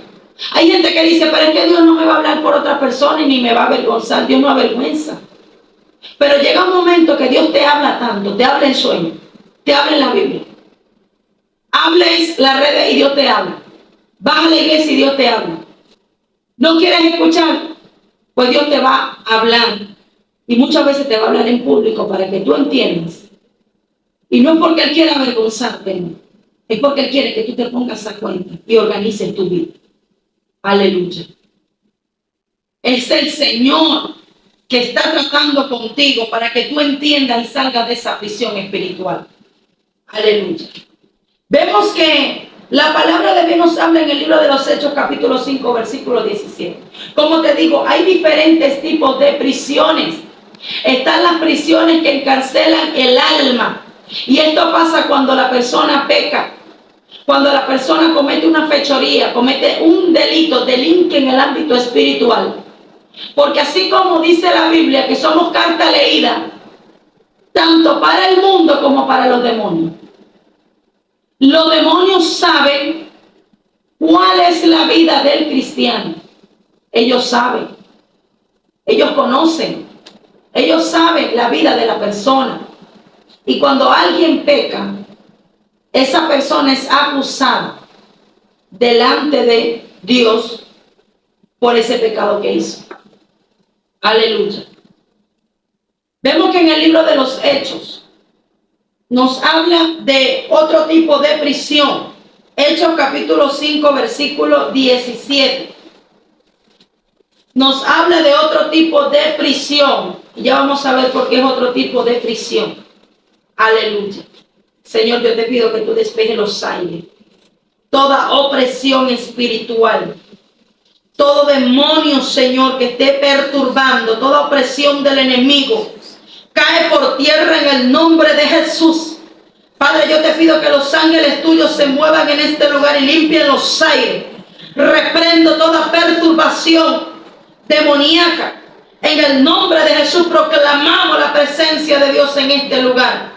Hay gente que dice, pero es que Dios no me va a hablar por otra persona y ni me va a avergonzar. Dios no avergüenza. Pero llega un momento que Dios te habla tanto, te habla en sueño, te habla en la Biblia. Hables las redes y Dios te habla. Vas a la iglesia y Dios te habla. ¿No quieres escuchar? Pues Dios te va a hablar. Y muchas veces te va a hablar en público para que tú entiendas. Y no es porque Él quiera avergonzarte, no. Es porque Él quiere que tú te pongas a cuenta y organices tu vida. Aleluya. Es el Señor que está tratando contigo para que tú entiendas y salgas de esa prisión espiritual. Aleluya. Vemos que la palabra de Dios nos habla en el libro de los Hechos, capítulo 5, versículo 17. Como te digo, hay diferentes tipos de prisiones. Están las prisiones que encarcelan el alma. Y esto pasa cuando la persona peca, cuando la persona comete una fechoría, comete un delito, delinque en el ámbito espiritual. Porque así como dice la Biblia que somos carta leída, tanto para el mundo como para los demonios. Los demonios saben cuál es la vida del cristiano. Ellos saben, ellos conocen, ellos saben la vida de la persona. Y cuando alguien peca, esa persona es acusada delante de Dios por ese pecado que hizo. Aleluya. Vemos que en el libro de los Hechos nos habla de otro tipo de prisión. Hechos capítulo 5, versículo 17. Nos habla de otro tipo de prisión. Y ya vamos a ver por qué es otro tipo de prisión. Aleluya. Señor, yo te pido que tú despejes los aires. Toda opresión espiritual. Todo demonio, Señor, que esté perturbando. Toda opresión del enemigo. Cae por tierra en el nombre de Jesús. Padre, yo te pido que los ángeles tuyos se muevan en este lugar y limpien los aires. Reprendo toda perturbación demoníaca. En el nombre de Jesús proclamamos la presencia de Dios en este lugar.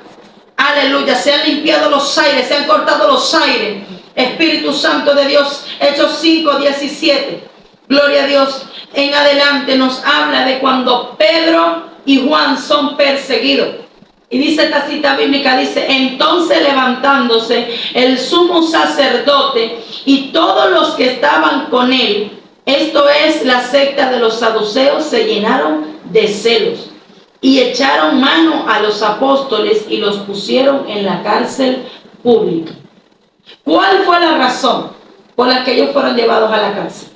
Aleluya. Se han limpiado los aires, se han cortado los aires. Espíritu Santo de Dios. Hechos 5, 17. Gloria a Dios. En adelante nos habla de cuando Pedro y Juan son perseguidos. Y dice esta cita bíblica, dice, entonces levantándose el sumo sacerdote y todos los que estaban con él, esto es la secta de los saduceos, se llenaron de celos y echaron mano a los apóstoles y los pusieron en la cárcel pública. ¿Cuál fue la razón por la que ellos fueron llevados a la cárcel?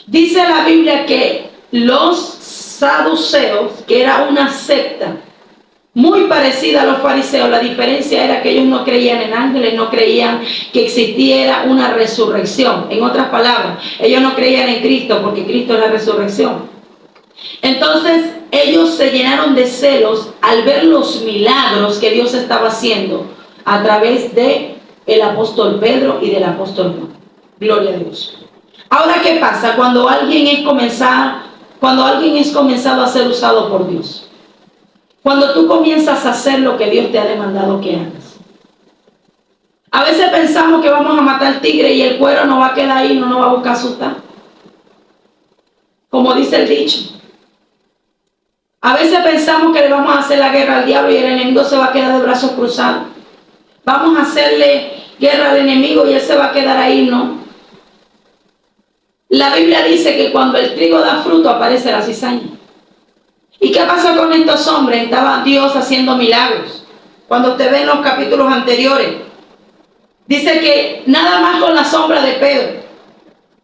Dice la Biblia que los saduceos, que era una secta muy parecida a los fariseos, la diferencia era que ellos no creían en ángeles, no creían que existiera una resurrección. En otras palabras, ellos no creían en Cristo porque Cristo es la resurrección. Entonces ellos se llenaron de celos al ver los milagros que Dios estaba haciendo a través de el apóstol Pedro y del apóstol Juan. Gloria a Dios. Ahora, ¿qué pasa cuando alguien es comenzado a ser usado por Dios? Cuando tú comienzas a hacer lo que Dios te ha demandado que hagas. A veces pensamos que vamos a matar al tigre y el cuero no va a quedar ahí, no nos va a buscar asustar. Como dice el dicho. A veces pensamos que le vamos a hacer la guerra al diablo y el enemigo se va a quedar de brazos cruzados. Vamos a hacerle guerra al enemigo y él se va a quedar ahí, ¿no? La Biblia dice que cuando el trigo da fruto aparece la cizaña. ¿Y qué pasó con estos hombres? Estaba Dios haciendo milagros. Cuando usted ve en los capítulos anteriores, dice que nada más con la sombra de Pedro,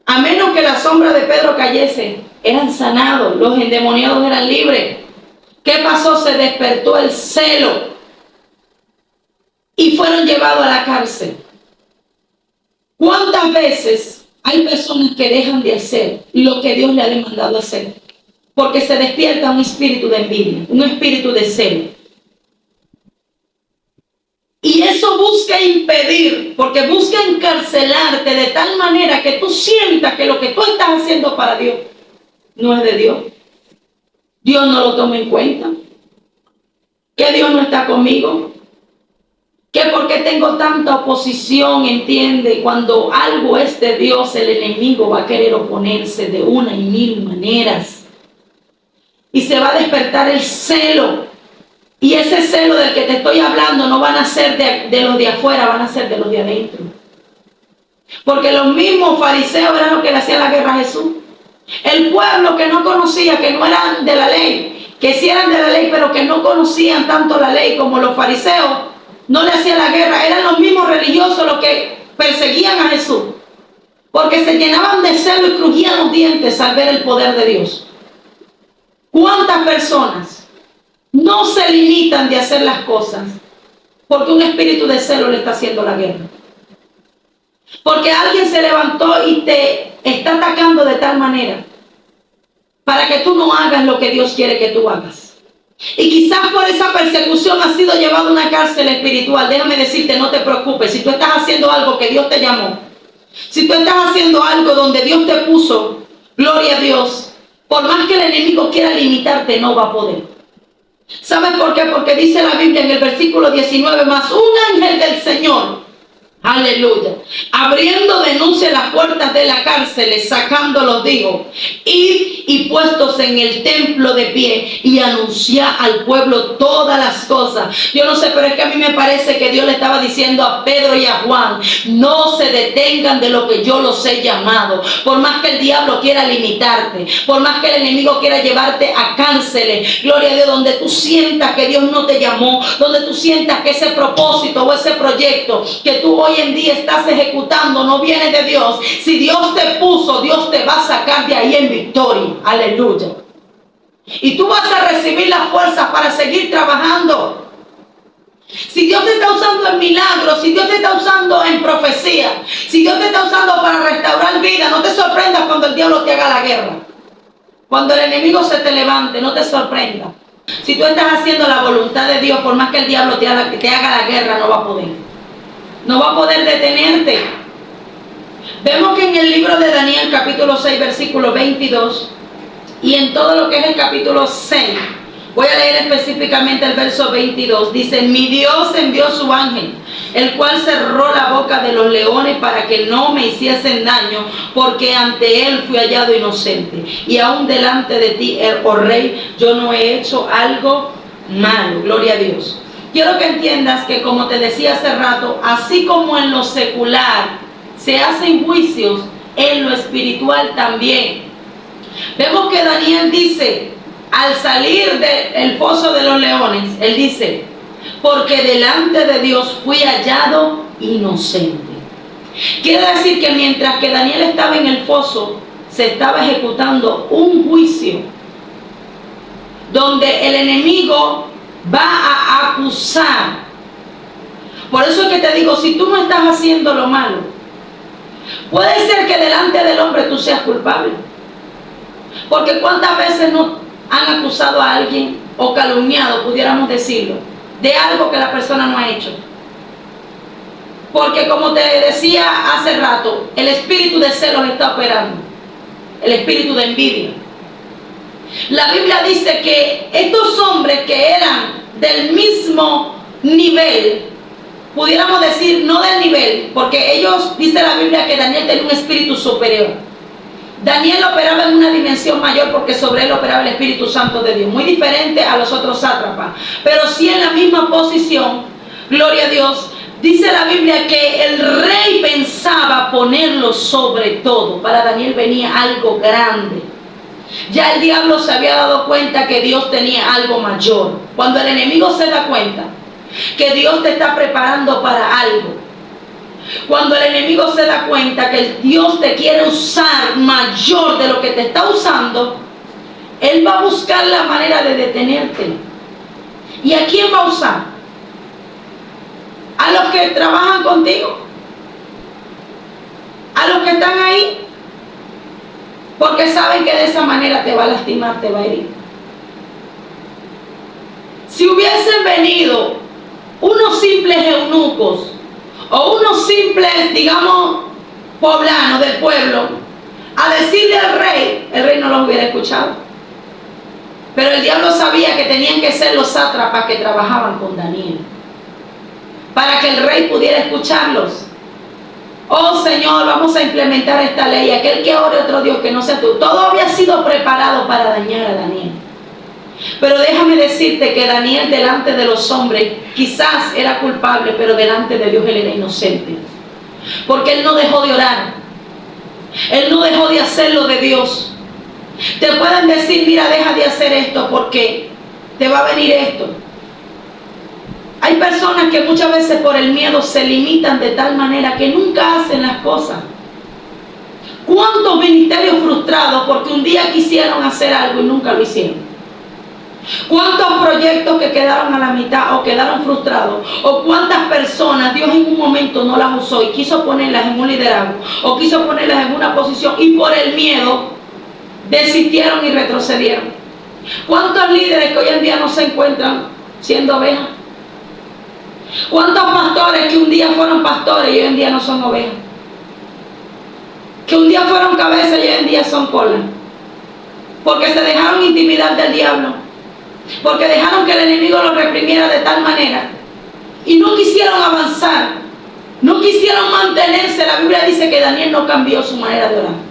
a menos que la sombra de Pedro cayese, eran sanados, los endemoniados eran libres. ¿Qué pasó? Se despertó el celo y fueron llevados a la cárcel. ¿Cuántas veces hay personas que dejan de hacer lo que Dios le ha demandado hacer? Porque se despierta un espíritu de envidia, un espíritu de celo. Y eso busca impedir, porque busca encarcelarte de tal manera que tú sientas que lo que tú estás haciendo para Dios no es de Dios. Dios no lo toma en cuenta. Que Dios no está conmigo. Que porque tengo tanta oposición, entiende, cuando algo es de Dios, el enemigo va a querer oponerse de una y mil maneras. Y se va a despertar el celo. Y ese celo del que te estoy hablando no van a ser de los de afuera, van a ser de los de adentro. Porque los mismos fariseos eran los que le hacían la guerra a Jesús. El pueblo que no conocía, que no eran de la ley, que sí eran de la ley, pero que no conocían tanto la ley como los fariseos, no le hacían la guerra. Eran los mismos religiosos los que perseguían a Jesús. Porque se llenaban de celo y crujían los dientes al ver el poder de Dios. ¿Cuántas personas no se limitan de hacer las cosas porque un espíritu de celo le está haciendo la guerra? Porque alguien se levantó y te está atacando de tal manera para que tú no hagas lo que Dios quiere que tú hagas. Y quizás por esa persecución has sido llevado a una cárcel espiritual. Déjame decirte, no te preocupes. Si tú estás haciendo algo que Dios te llamó, si tú estás haciendo algo donde Dios te puso, gloria a Dios, Por más que el enemigo quiera limitarte, no va a poder. ¿Sabes por qué? Porque dice la Biblia en el versículo 19, más un ángel del Señor, aleluya, abriendo de noche las puertas de la cárcel, sacándolos, dijo, id y puestos en el templo de pie y anunciar al pueblo todas las cosas. Yo no sé, pero es que a mí me parece que Dios le estaba diciendo a Pedro y a Juan, no se detengan de lo que yo los he llamado. Por más que el diablo quiera limitarte, por más que el enemigo quiera llevarte a cárceles, gloria a Dios, donde tú sientas que Dios no te llamó, donde tú sientas que ese propósito o ese proyecto que tú hoy en día estás ejecutando no viene de Dios. Si Dios te puso, Dios te va a sacar de ahí en victoria. Aleluya. Y tú vas a recibir las fuerzas para seguir trabajando. Si Dios te está usando en milagros, si Dios te está usando en profecía, si Dios te está usando para restaurar vida, no te sorprendas cuando el diablo te haga la guerra. Cuando el enemigo se te levante, no te sorprenda. Si tú estás haciendo la voluntad de Dios, por más que el diablo te haga la guerra, no va a poder. No va a poder detenerte. Vemos que en el libro de Daniel, capítulo 6, versículo 22, y en todo lo que es el capítulo 6, voy a leer específicamente el verso 22, dice, mi Dios envió su ángel, el cual cerró la boca de los leones para que no me hiciesen daño, porque ante él fui hallado inocente, y aún delante de ti, oh rey, yo no he hecho algo malo. Gloria a Dios. Quiero que entiendas que, como te decía hace rato, así como en lo secular se hacen juicios, en lo espiritual también. Vemos que Daniel dice, al salir del foso de los leones, él dice, porque delante de Dios fui hallado inocente. Quiere decir que mientras que Daniel estaba en el foso, se estaba ejecutando un juicio donde el enemigo va a acusar. Por eso es que te digo, si tú no estás haciendo lo malo, puede ser que delante del hombre tú seas culpable. Porque cuántas veces no han acusado a alguien o calumniado, pudiéramos decirlo, de algo que la persona no ha hecho. Porque como te decía hace rato, el espíritu de celos está operando, el espíritu de envidia. La Biblia dice que estos hombres que eran del mismo nivel, pudiéramos decir no del nivel, porque ellos, dice la Biblia que Daniel tenía un espíritu superior. Daniel operaba en una dimensión mayor porque sobre él operaba el Espíritu Santo de Dios, muy diferente a los otros sátrapas, pero sí en la misma posición. Gloria a Dios. Dice la Biblia que el rey pensaba ponerlo sobre todo. Para Daniel venía algo grande. Ya el diablo se había dado cuenta que Dios tenía algo mayor. Cuando el enemigo se da cuenta que Dios te está preparando para algo, cuando el enemigo se da cuenta que el Dios te quiere usar mayor de lo que te está usando, él va a buscar la manera de detenerte. ¿Y a quién va a usar? A los que trabajan contigo, a los que están ahí, porque saben que de esa manera te va a lastimar, te va a herir. Si hubiesen venido unos simples eunucos o unos simples, digamos, poblanos del pueblo a decirle al rey, el rey no los hubiera escuchado. Pero el diablo sabía que tenían que ser los sátrapas que trabajaban con Daniel, para que el rey pudiera escucharlos. Oh Señor, vamos a implementar esta ley, aquel que ore otro Dios que no sea tú. Todo había sido preparado para dañar a Daniel. Pero déjame decirte que Daniel delante de los hombres quizás era culpable, pero delante de Dios él era inocente. Porque él no dejó de orar. Él no dejó de hacer lo de Dios. Te pueden decir, mira, deja de hacer esto porque te va a venir esto. Hay personas que muchas veces por el miedo se limitan de tal manera que nunca hacen las cosas. ¿Cuántos ministerios frustrados porque un día quisieron hacer algo y nunca lo hicieron? ¿Cuántos proyectos que quedaron a la mitad o quedaron frustrados? ¿O cuántas personas Dios en un momento no las usó y quiso ponerlas en un liderazgo o quiso ponerlas en una posición y por el miedo desistieron y retrocedieron? ¿Cuántos líderes que hoy en día no se encuentran siendo ovejas? ¿Cuántos pastores que un día fueron pastores y hoy en día no son ovejas? Que un día fueron cabeza y hoy en día son cola. porque se dejaron intimidar del diablo, porque dejaron que el enemigo los reprimiera de tal manera y no quisieron avanzar, no quisieron mantenerse. La Biblia dice que Daniel no cambió su manera de orar.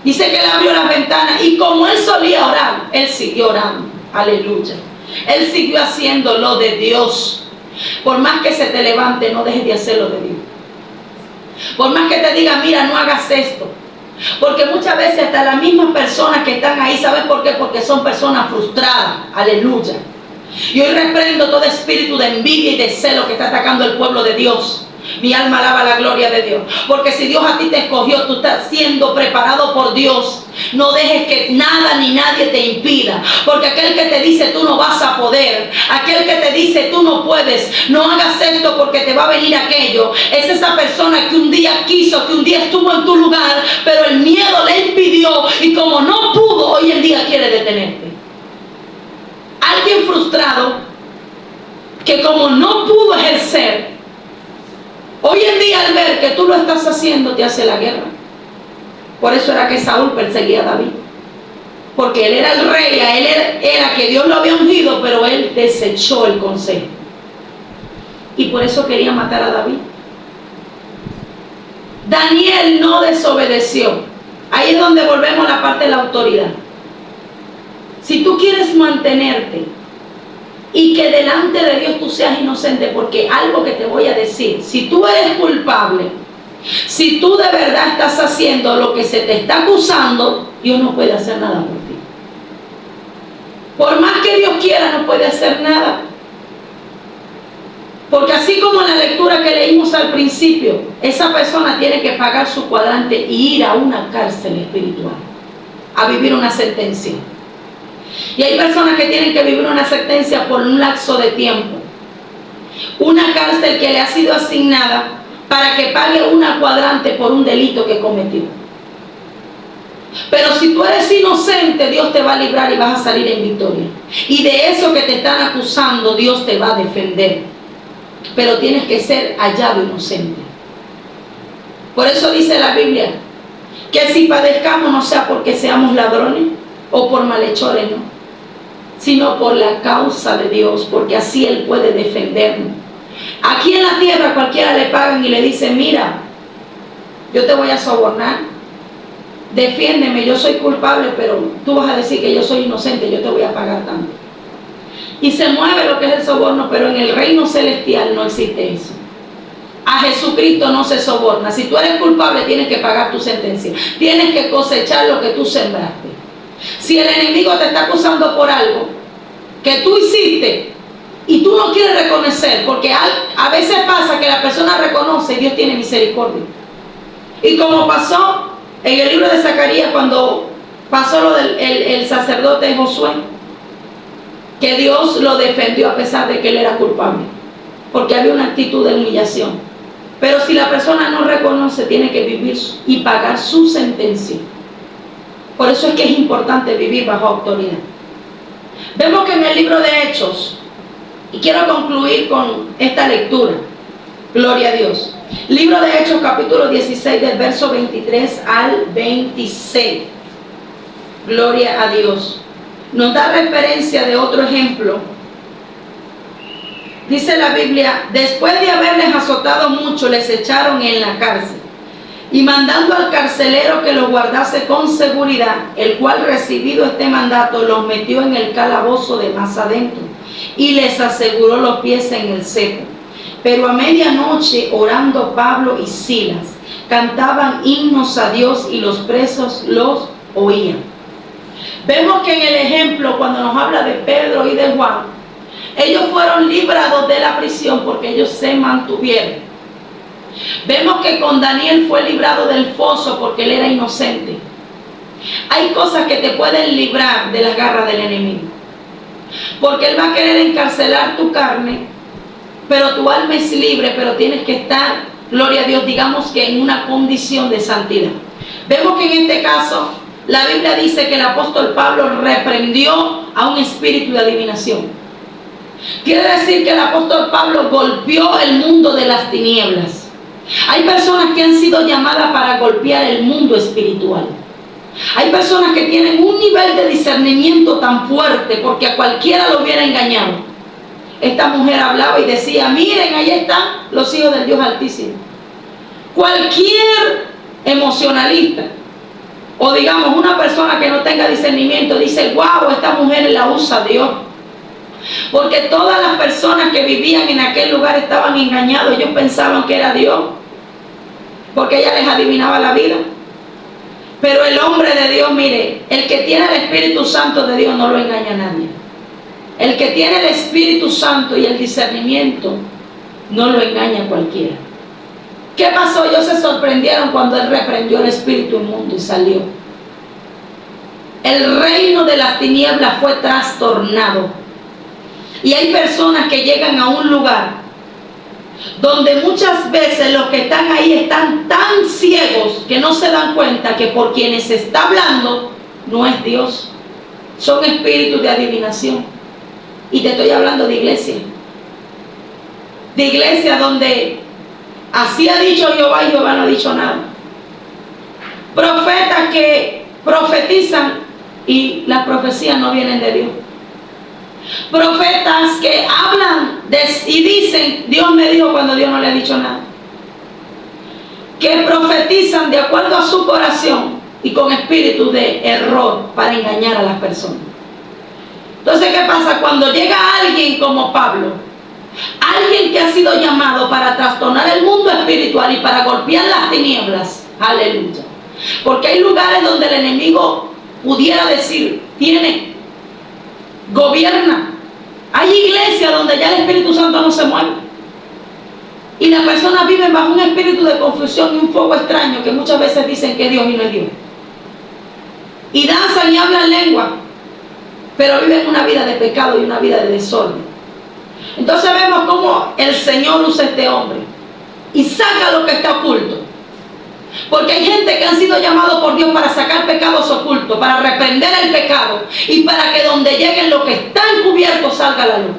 Dice que él abrió las ventanas y como él solía orar, él siguió orando. Aleluya. Él siguió haciendo lo de Dios. Por más que se te levante, no dejes de hacer lo de Dios. Por más que te diga, mira, no hagas esto. Porque muchas veces hasta las mismas personas que están ahí, ¿sabes por qué? Porque son personas frustradas. Aleluya. Y hoy reprendo todo espíritu de envidia y de celo que está atacando el pueblo de Dios. Mi alma alaba la gloria de Dios. Porque si Dios a ti te escogió, tú estás siendo preparado por Dios. No dejes que nada ni nadie te impida. Porque aquel que te dice tú no vas a poder, aquel que te dice tú no puedes, no hagas esto porque te va a venir aquello, es esa persona que un día quiso, que un día estuvo en tu lugar, pero el miedo le impidió y como no pudo, hoy en día quiere detenerte. Alguien frustrado que como no pudo ejercer, hoy en día al ver que tú lo estás haciendo te hace la guerra. Por eso era que Saúl perseguía a David, porque él era el rey, a él era que Dios lo había ungido, pero él desechó el consejo y por eso quería matar a David. Daniel no desobedeció. Ahí es donde volvemos a la parte de la autoridad. Si tú quieres mantenerte y que delante de Dios tú seas inocente, porque algo que te voy a decir, si tú eres culpable, si tú de verdad estás haciendo lo que se te está acusando, Dios no puede hacer nada por ti. Por más que Dios quiera, no puede hacer nada. Porque así como en la lectura que leímos al principio, esa persona tiene que pagar su cuadrante y ir a una cárcel espiritual, a vivir una sentencia. Y hay personas que tienen que vivir una sentencia por un lapso de tiempo. Una cárcel que le ha sido asignada para que pague una cuadrante por un delito que cometió. Pero si tú eres inocente, Dios te va a librar y vas a salir en victoria. Y de eso que te están acusando, Dios te va a defender. Pero tienes que ser hallado inocente. Por eso dice la Biblia que si padezcamos no sea porque seamos ladrones o por malhechores, no, sino por la causa de Dios, porque así Él puede defendernos. Aquí en la tierra cualquiera le pagan y le dicen, mira, yo te voy a sobornar, defiéndeme, yo soy culpable, pero tú vas a decir que yo soy inocente, yo te voy a pagar tanto. Y se mueve lo que es el soborno, pero en el reino celestial no existe eso. A Jesucristo no se soborna. Si tú eres culpable, tienes que pagar tu sentencia. Tienes que cosechar lo que tú sembraste. Si el enemigo te está acusando por algo que tú hiciste y tú no quieres reconocer, porque a veces pasa que la persona reconoce y Dios tiene misericordia. Y como pasó en el libro de Zacarías, cuando pasó lo del sacerdote Josué, que Dios lo defendió a pesar de que él era culpable, porque había una actitud de humillación. Pero si la persona no reconoce, tiene que vivir y pagar su sentencia. Por eso es que es importante vivir bajo autoridad. Vemos que en el libro de Hechos, y quiero concluir con esta lectura, gloria a Dios, libro de Hechos capítulo 16 del verso 23 al 26, gloria a Dios, nos da referencia de otro ejemplo. Dice la Biblia, después de haberles azotado mucho, les echaron en la cárcel. Y mandando al carcelero que los guardase con seguridad, el cual recibido este mandato, los metió en el calabozo de más adentro y les aseguró los pies en el cepo. Pero a medianoche, orando Pablo y Silas, cantaban himnos a Dios y los presos los oían. Vemos que en el ejemplo, cuando nos habla de Pedro y de Juan, ellos fueron librados de la prisión porque ellos se mantuvieron. Vemos que con Daniel fue librado del foso porque él era inocente. Hay cosas que te pueden librar de las garras del enemigo, porque él va a querer encarcelar tu carne, pero tu alma es libre, pero tienes que estar, gloria a Dios, digamos que en una condición de santidad. Vemos que en este caso la Biblia dice que el apóstol Pablo reprendió a un espíritu de adivinación. Quiere decir que el apóstol Pablo golpeó el mundo de las tinieblas. Hay personas que han sido llamadas para golpear el mundo espiritual. Hay personas que tienen un nivel de discernimiento tan fuerte porque a cualquiera lo hubiera engañado. Esta mujer hablaba y decía, miren, ahí están los hijos del Dios Altísimo. Cualquier emocionalista o digamos una persona que no tenga discernimiento dice, wow, esta mujer la usa Dios. Porque todas las personas que vivían en aquel lugar estaban engañados. Ellos pensaban que era Dios, porque ella les adivinaba la vida. Pero el hombre de Dios, mire, el que tiene el Espíritu Santo de Dios no lo engaña a nadie. El que tiene el Espíritu Santo y el discernimiento no lo engaña a cualquiera. ¿Qué pasó? Ellos se sorprendieron cuando él reprendió el espíritu inmundo y salió. El reino de las tinieblas fue trastornado. Y hay personas que llegan a un lugar donde muchas veces los que están ahí están tan ciegos que no se dan cuenta que por quienes se está hablando no es Dios. Son espíritus de adivinación. Y te estoy hablando de iglesia. De iglesia donde así ha dicho Jehová y Jehová no ha dicho nada. Profetas que profetizan y las profecías no vienen de Dios. Profetas que hablan y dicen, Dios me dijo cuando Dios no le ha dicho nada. Que profetizan de acuerdo a su corazón y con espíritu de error para engañar a las personas. Entonces, ¿qué pasa? Cuando llega alguien como Pablo, alguien que ha sido llamado para trastornar el mundo espiritual y para golpear las tinieblas, aleluya. Porque hay lugares donde el enemigo pudiera decir, gobierna. Hay iglesias donde ya el Espíritu Santo no se mueve. Y las personas viven bajo un espíritu de confusión y un fuego extraño que muchas veces dicen que es Dios y no es Dios. Y danzan y hablan lengua, pero viven una vida de pecado y una vida de desorden. Entonces vemos cómo el Señor usa a este hombre y saca lo que está oculto. Porque hay gente que han sido llamados por Dios para sacar pecados ocultos, para reprender el pecado y para que donde lleguen lo que está encubierto salga a la luz.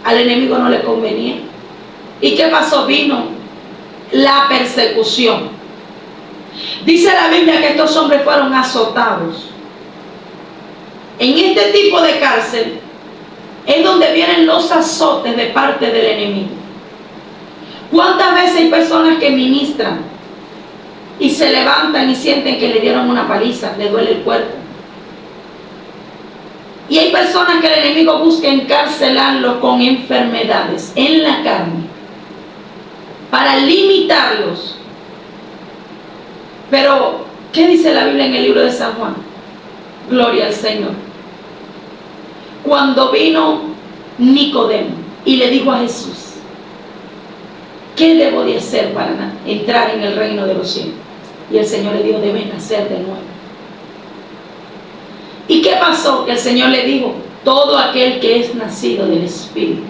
Al enemigo no le convenía. ¿Y qué pasó? Vino la persecución. Dice la Biblia que estos hombres fueron azotados. En este tipo de cárcel es donde vienen los azotes de parte del enemigo. ¿Cuántas veces hay personas que ministran y se levantan y sienten que le dieron una paliza, le duele el cuerpo? Y hay personas que el enemigo busca encarcelarlos con enfermedades en la carne para limitarlos. Pero, ¿qué dice la Biblia en el libro de San Juan? Gloria al Señor. Cuando vino Nicodemo y le dijo a Jesús, ¿qué debo de hacer para entrar en el reino de los cielos? Y el Señor le dijo, debes nacer de nuevo. ¿Y qué pasó? Que el Señor le dijo, todo aquel que es nacido del Espíritu.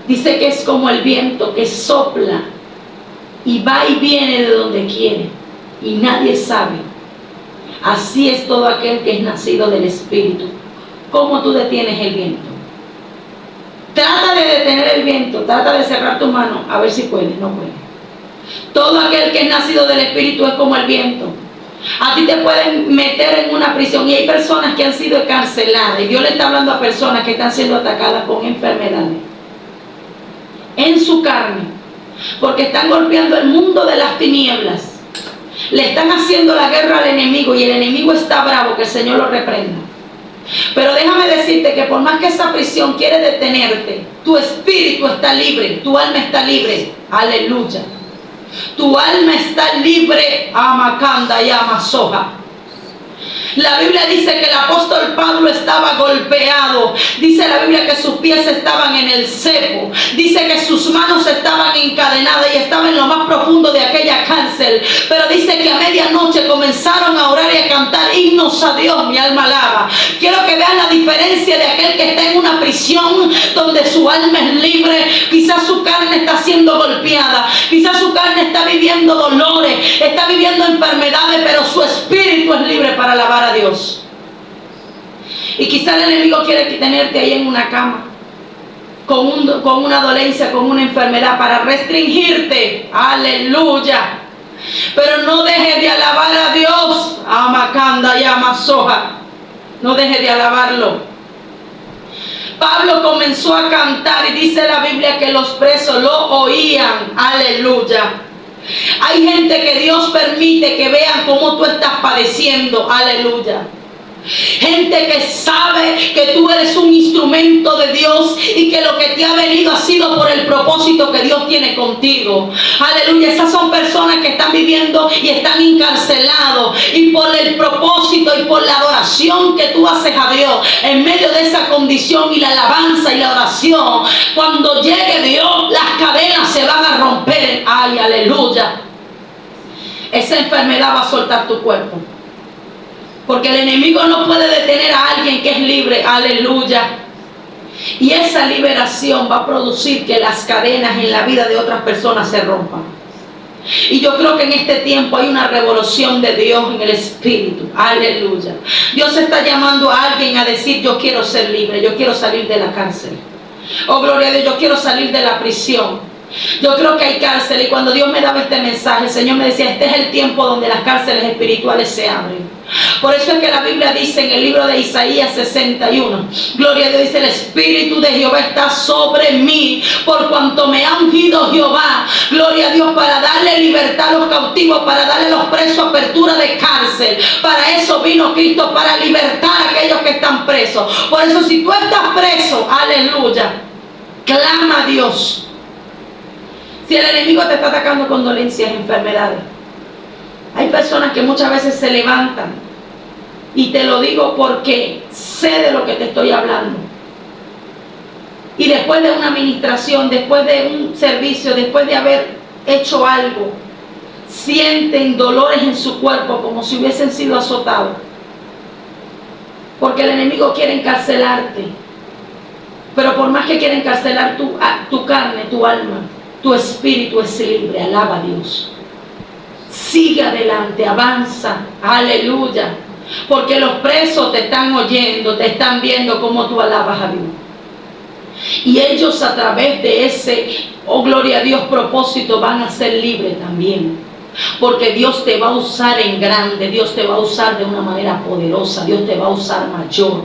Dice que es como el viento que sopla y va y viene de donde quiere y nadie sabe. Así es todo aquel que es nacido del Espíritu. ¿Cómo tú detienes el viento? Trata de detener el viento, trata de cerrar tu mano, a ver si puedes, no puedes. Todo aquel que es nacido del Espíritu es como el viento. A ti te pueden meter en una prisión y hay personas que han sido encarceladas. Y Dios le está hablando a personas que están siendo atacadas con enfermedades en su carne, porque están golpeando el mundo de las tinieblas. Le están haciendo la guerra al enemigo y el enemigo está bravo, que el Señor lo reprenda. Pero déjame decirte que por más que esa prisión quiere detenerte, tu espíritu está libre, tu alma está libre. Aleluya. Tu alma está libre, Amacanda y Amasoja. La Biblia dice que el apóstol Pablo estaba golpeado. Dice la Biblia que sus pies estaban en el cepo. Dice que sus manos estaban encadenadas y estaba en lo más profundo de aquella cárcel. Pero dice que a medianoche comenzaron a orar y a cantar himnos a Dios. Mi alma alaba. Quiero que vean la diferencia de aquel que está en una prisión donde su alma es libre. Quizás su carne está siendo golpeada. Quizás su carne está viviendo dolores. Está viviendo enfermedades, pero su espíritu es libre para alabar a Dios. Y quizá el enemigo quiere tenerte ahí en una cama con una dolencia, con una enfermedad para restringirte. Aleluya. Pero no deje de alabar a Dios. Amacanda y Amazoja. No deje de alabarlo. Pablo comenzó a cantar y dice la Biblia que los presos lo oían. Aleluya. Hay gente que Dios permite que vean cómo tú estás padeciendo. Aleluya. Gente que sabe que tú eres un instrumento de Dios y que lo que te ha venido ha sido por el propósito que Dios tiene contigo. Aleluya. Esas son personas que están viviendo y están encarcelados, y por el propósito y por la adoración que tú haces a Dios en medio de esa condición y la alabanza y la oración, cuando llegue Dios, las cadenas se van a romper. Ay, aleluya. Esa enfermedad va a soltar tu cuerpo. Porque el enemigo no puede detener a alguien que es libre. Aleluya. Y esa liberación va a producir que las cadenas en la vida de otras personas se rompan. Y yo creo que en este tiempo hay una revolución de Dios en el Espíritu. Aleluya. Dios está llamando a alguien a decir: yo quiero ser libre, yo quiero salir de la cárcel. Oh, gloria a Dios, yo quiero salir de la prisión. Yo creo que hay cárcel, y cuando Dios me daba este mensaje, el Señor me decía: este es el tiempo donde las cárceles espirituales se abren. Por eso es que la Biblia dice en el libro de Isaías 61, gloria a Dios, dice: el Espíritu de Jehová está sobre mí, por cuanto me ha ungido Jehová, gloria a Dios, para darle libertad a los cautivos, para darle a los presos apertura de cárcel. Para eso vino Cristo, para libertar a aquellos que están presos. Por eso, si tú estás preso, aleluya, clama a Dios. Si el enemigo te está atacando con dolencias, enfermedades, hay personas que muchas veces se levantan, y te lo digo porque sé de lo que te estoy hablando, y después de una administración, después de un servicio, después de haber hecho algo, sienten dolores en su cuerpo como si hubiesen sido azotados, porque el enemigo quiere encarcelarte. Pero por más que quiera encarcelar tu carne, tu alma, tu espíritu es libre. Alaba a Dios. Sigue adelante, avanza. Aleluya. Porque los presos te están oyendo, te están viendo cómo tú alabas a Dios. Y ellos, a través de ese, oh gloria a Dios, propósito, van a ser libres también. Porque Dios te va a usar en grande, Dios te va a usar de una manera poderosa, Dios te va a usar mayor,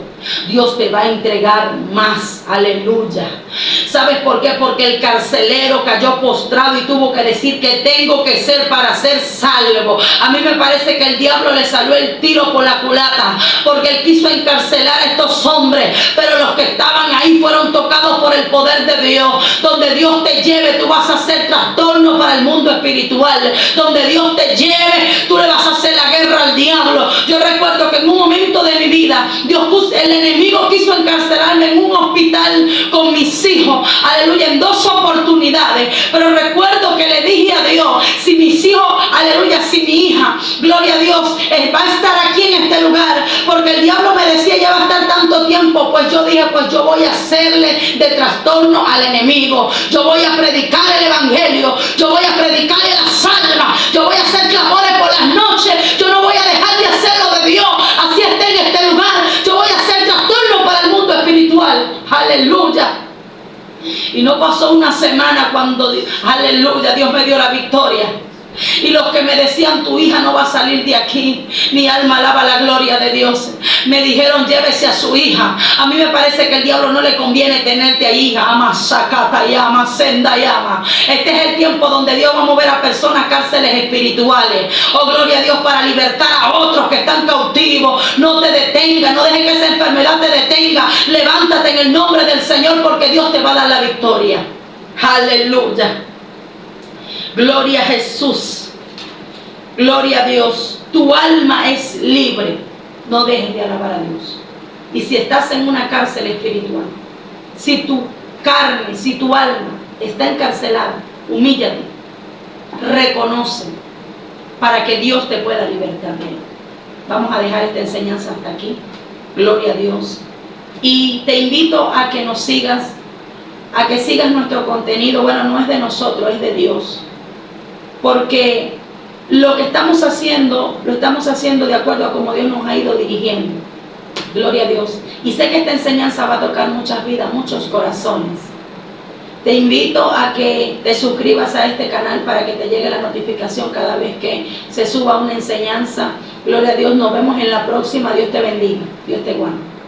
Dios te va a entregar más. Aleluya. ¿Sabes por qué? Porque el carcelero cayó postrado y tuvo que decir: que tengo que ser para ser salvo. A mí me parece que el diablo le salió el tiro por la culata, porque él quiso encarcelar a estos hombres, pero los que estaban ahí fueron tocados por el poder de Dios. Donde Dios te lleve, tú vas a hacer trastorno para el mundo espiritual. Donde Dios te lleve, tú le vas a hacer la guerra al diablo. Yo recuerdo que en un momento de mi vida, el enemigo quiso encarcelarme en un hospital con mis hijos, aleluya, en 2 oportunidades. Pero recuerdo que le dije a Dios: si mis hijos, aleluya, si mi hija, gloria a Dios, va a estar aquí en este lugar, porque el diablo me decía: ya va a estar tanto tiempo. Pues yo dije: pues yo voy a hacerle de trastorno al enemigo. Yo voy a predicar el evangelio, yo voy a predicarle la salva, yo voy a hacer clamores por las noches, yo no voy a dejar de hacer lo de Dios, así esté en este lugar. Yo voy a hacer trastorno para el mundo espiritual. Aleluya. Y no pasó una semana cuando, aleluya, Dios me dio la victoria. Y los que me decían: tu hija no va a salir de aquí, mi alma alaba la gloria de Dios, me dijeron: llévese a su hija. A mí me parece que el diablo no le conviene tenerte ahí, hija. Ama sacata y ama senda y ama. Este es el tiempo donde Dios va a mover a personas cárceles espirituales. Oh, gloria a Dios, para libertar a otros que están cautivos. No te detengas, no dejes que esa enfermedad te detenga. Levántate en el nombre del Señor, porque Dios te va a dar la victoria. Aleluya. Gloria a Jesús. Gloria a Dios. Tu alma es libre. No dejes de alabar a Dios. Y si estás en una cárcel espiritual, si tu carne, si tu alma está encarcelada, humíllate, reconoce, para que Dios te pueda libertar de él. Vamos a dejar esta enseñanza hasta aquí. Gloria a Dios. Y te invito a que nos sigas, a que sigas nuestro contenido. Bueno, no es de nosotros, es de Dios. Porque lo que estamos haciendo, lo estamos haciendo de acuerdo a cómo Dios nos ha ido dirigiendo. Gloria a Dios. Y sé que esta enseñanza va a tocar muchas vidas, muchos corazones. Te invito a que te suscribas a este canal para que te llegue la notificación cada vez que se suba una enseñanza. Gloria a Dios, nos vemos en la próxima. Dios te bendiga, Dios te guarde.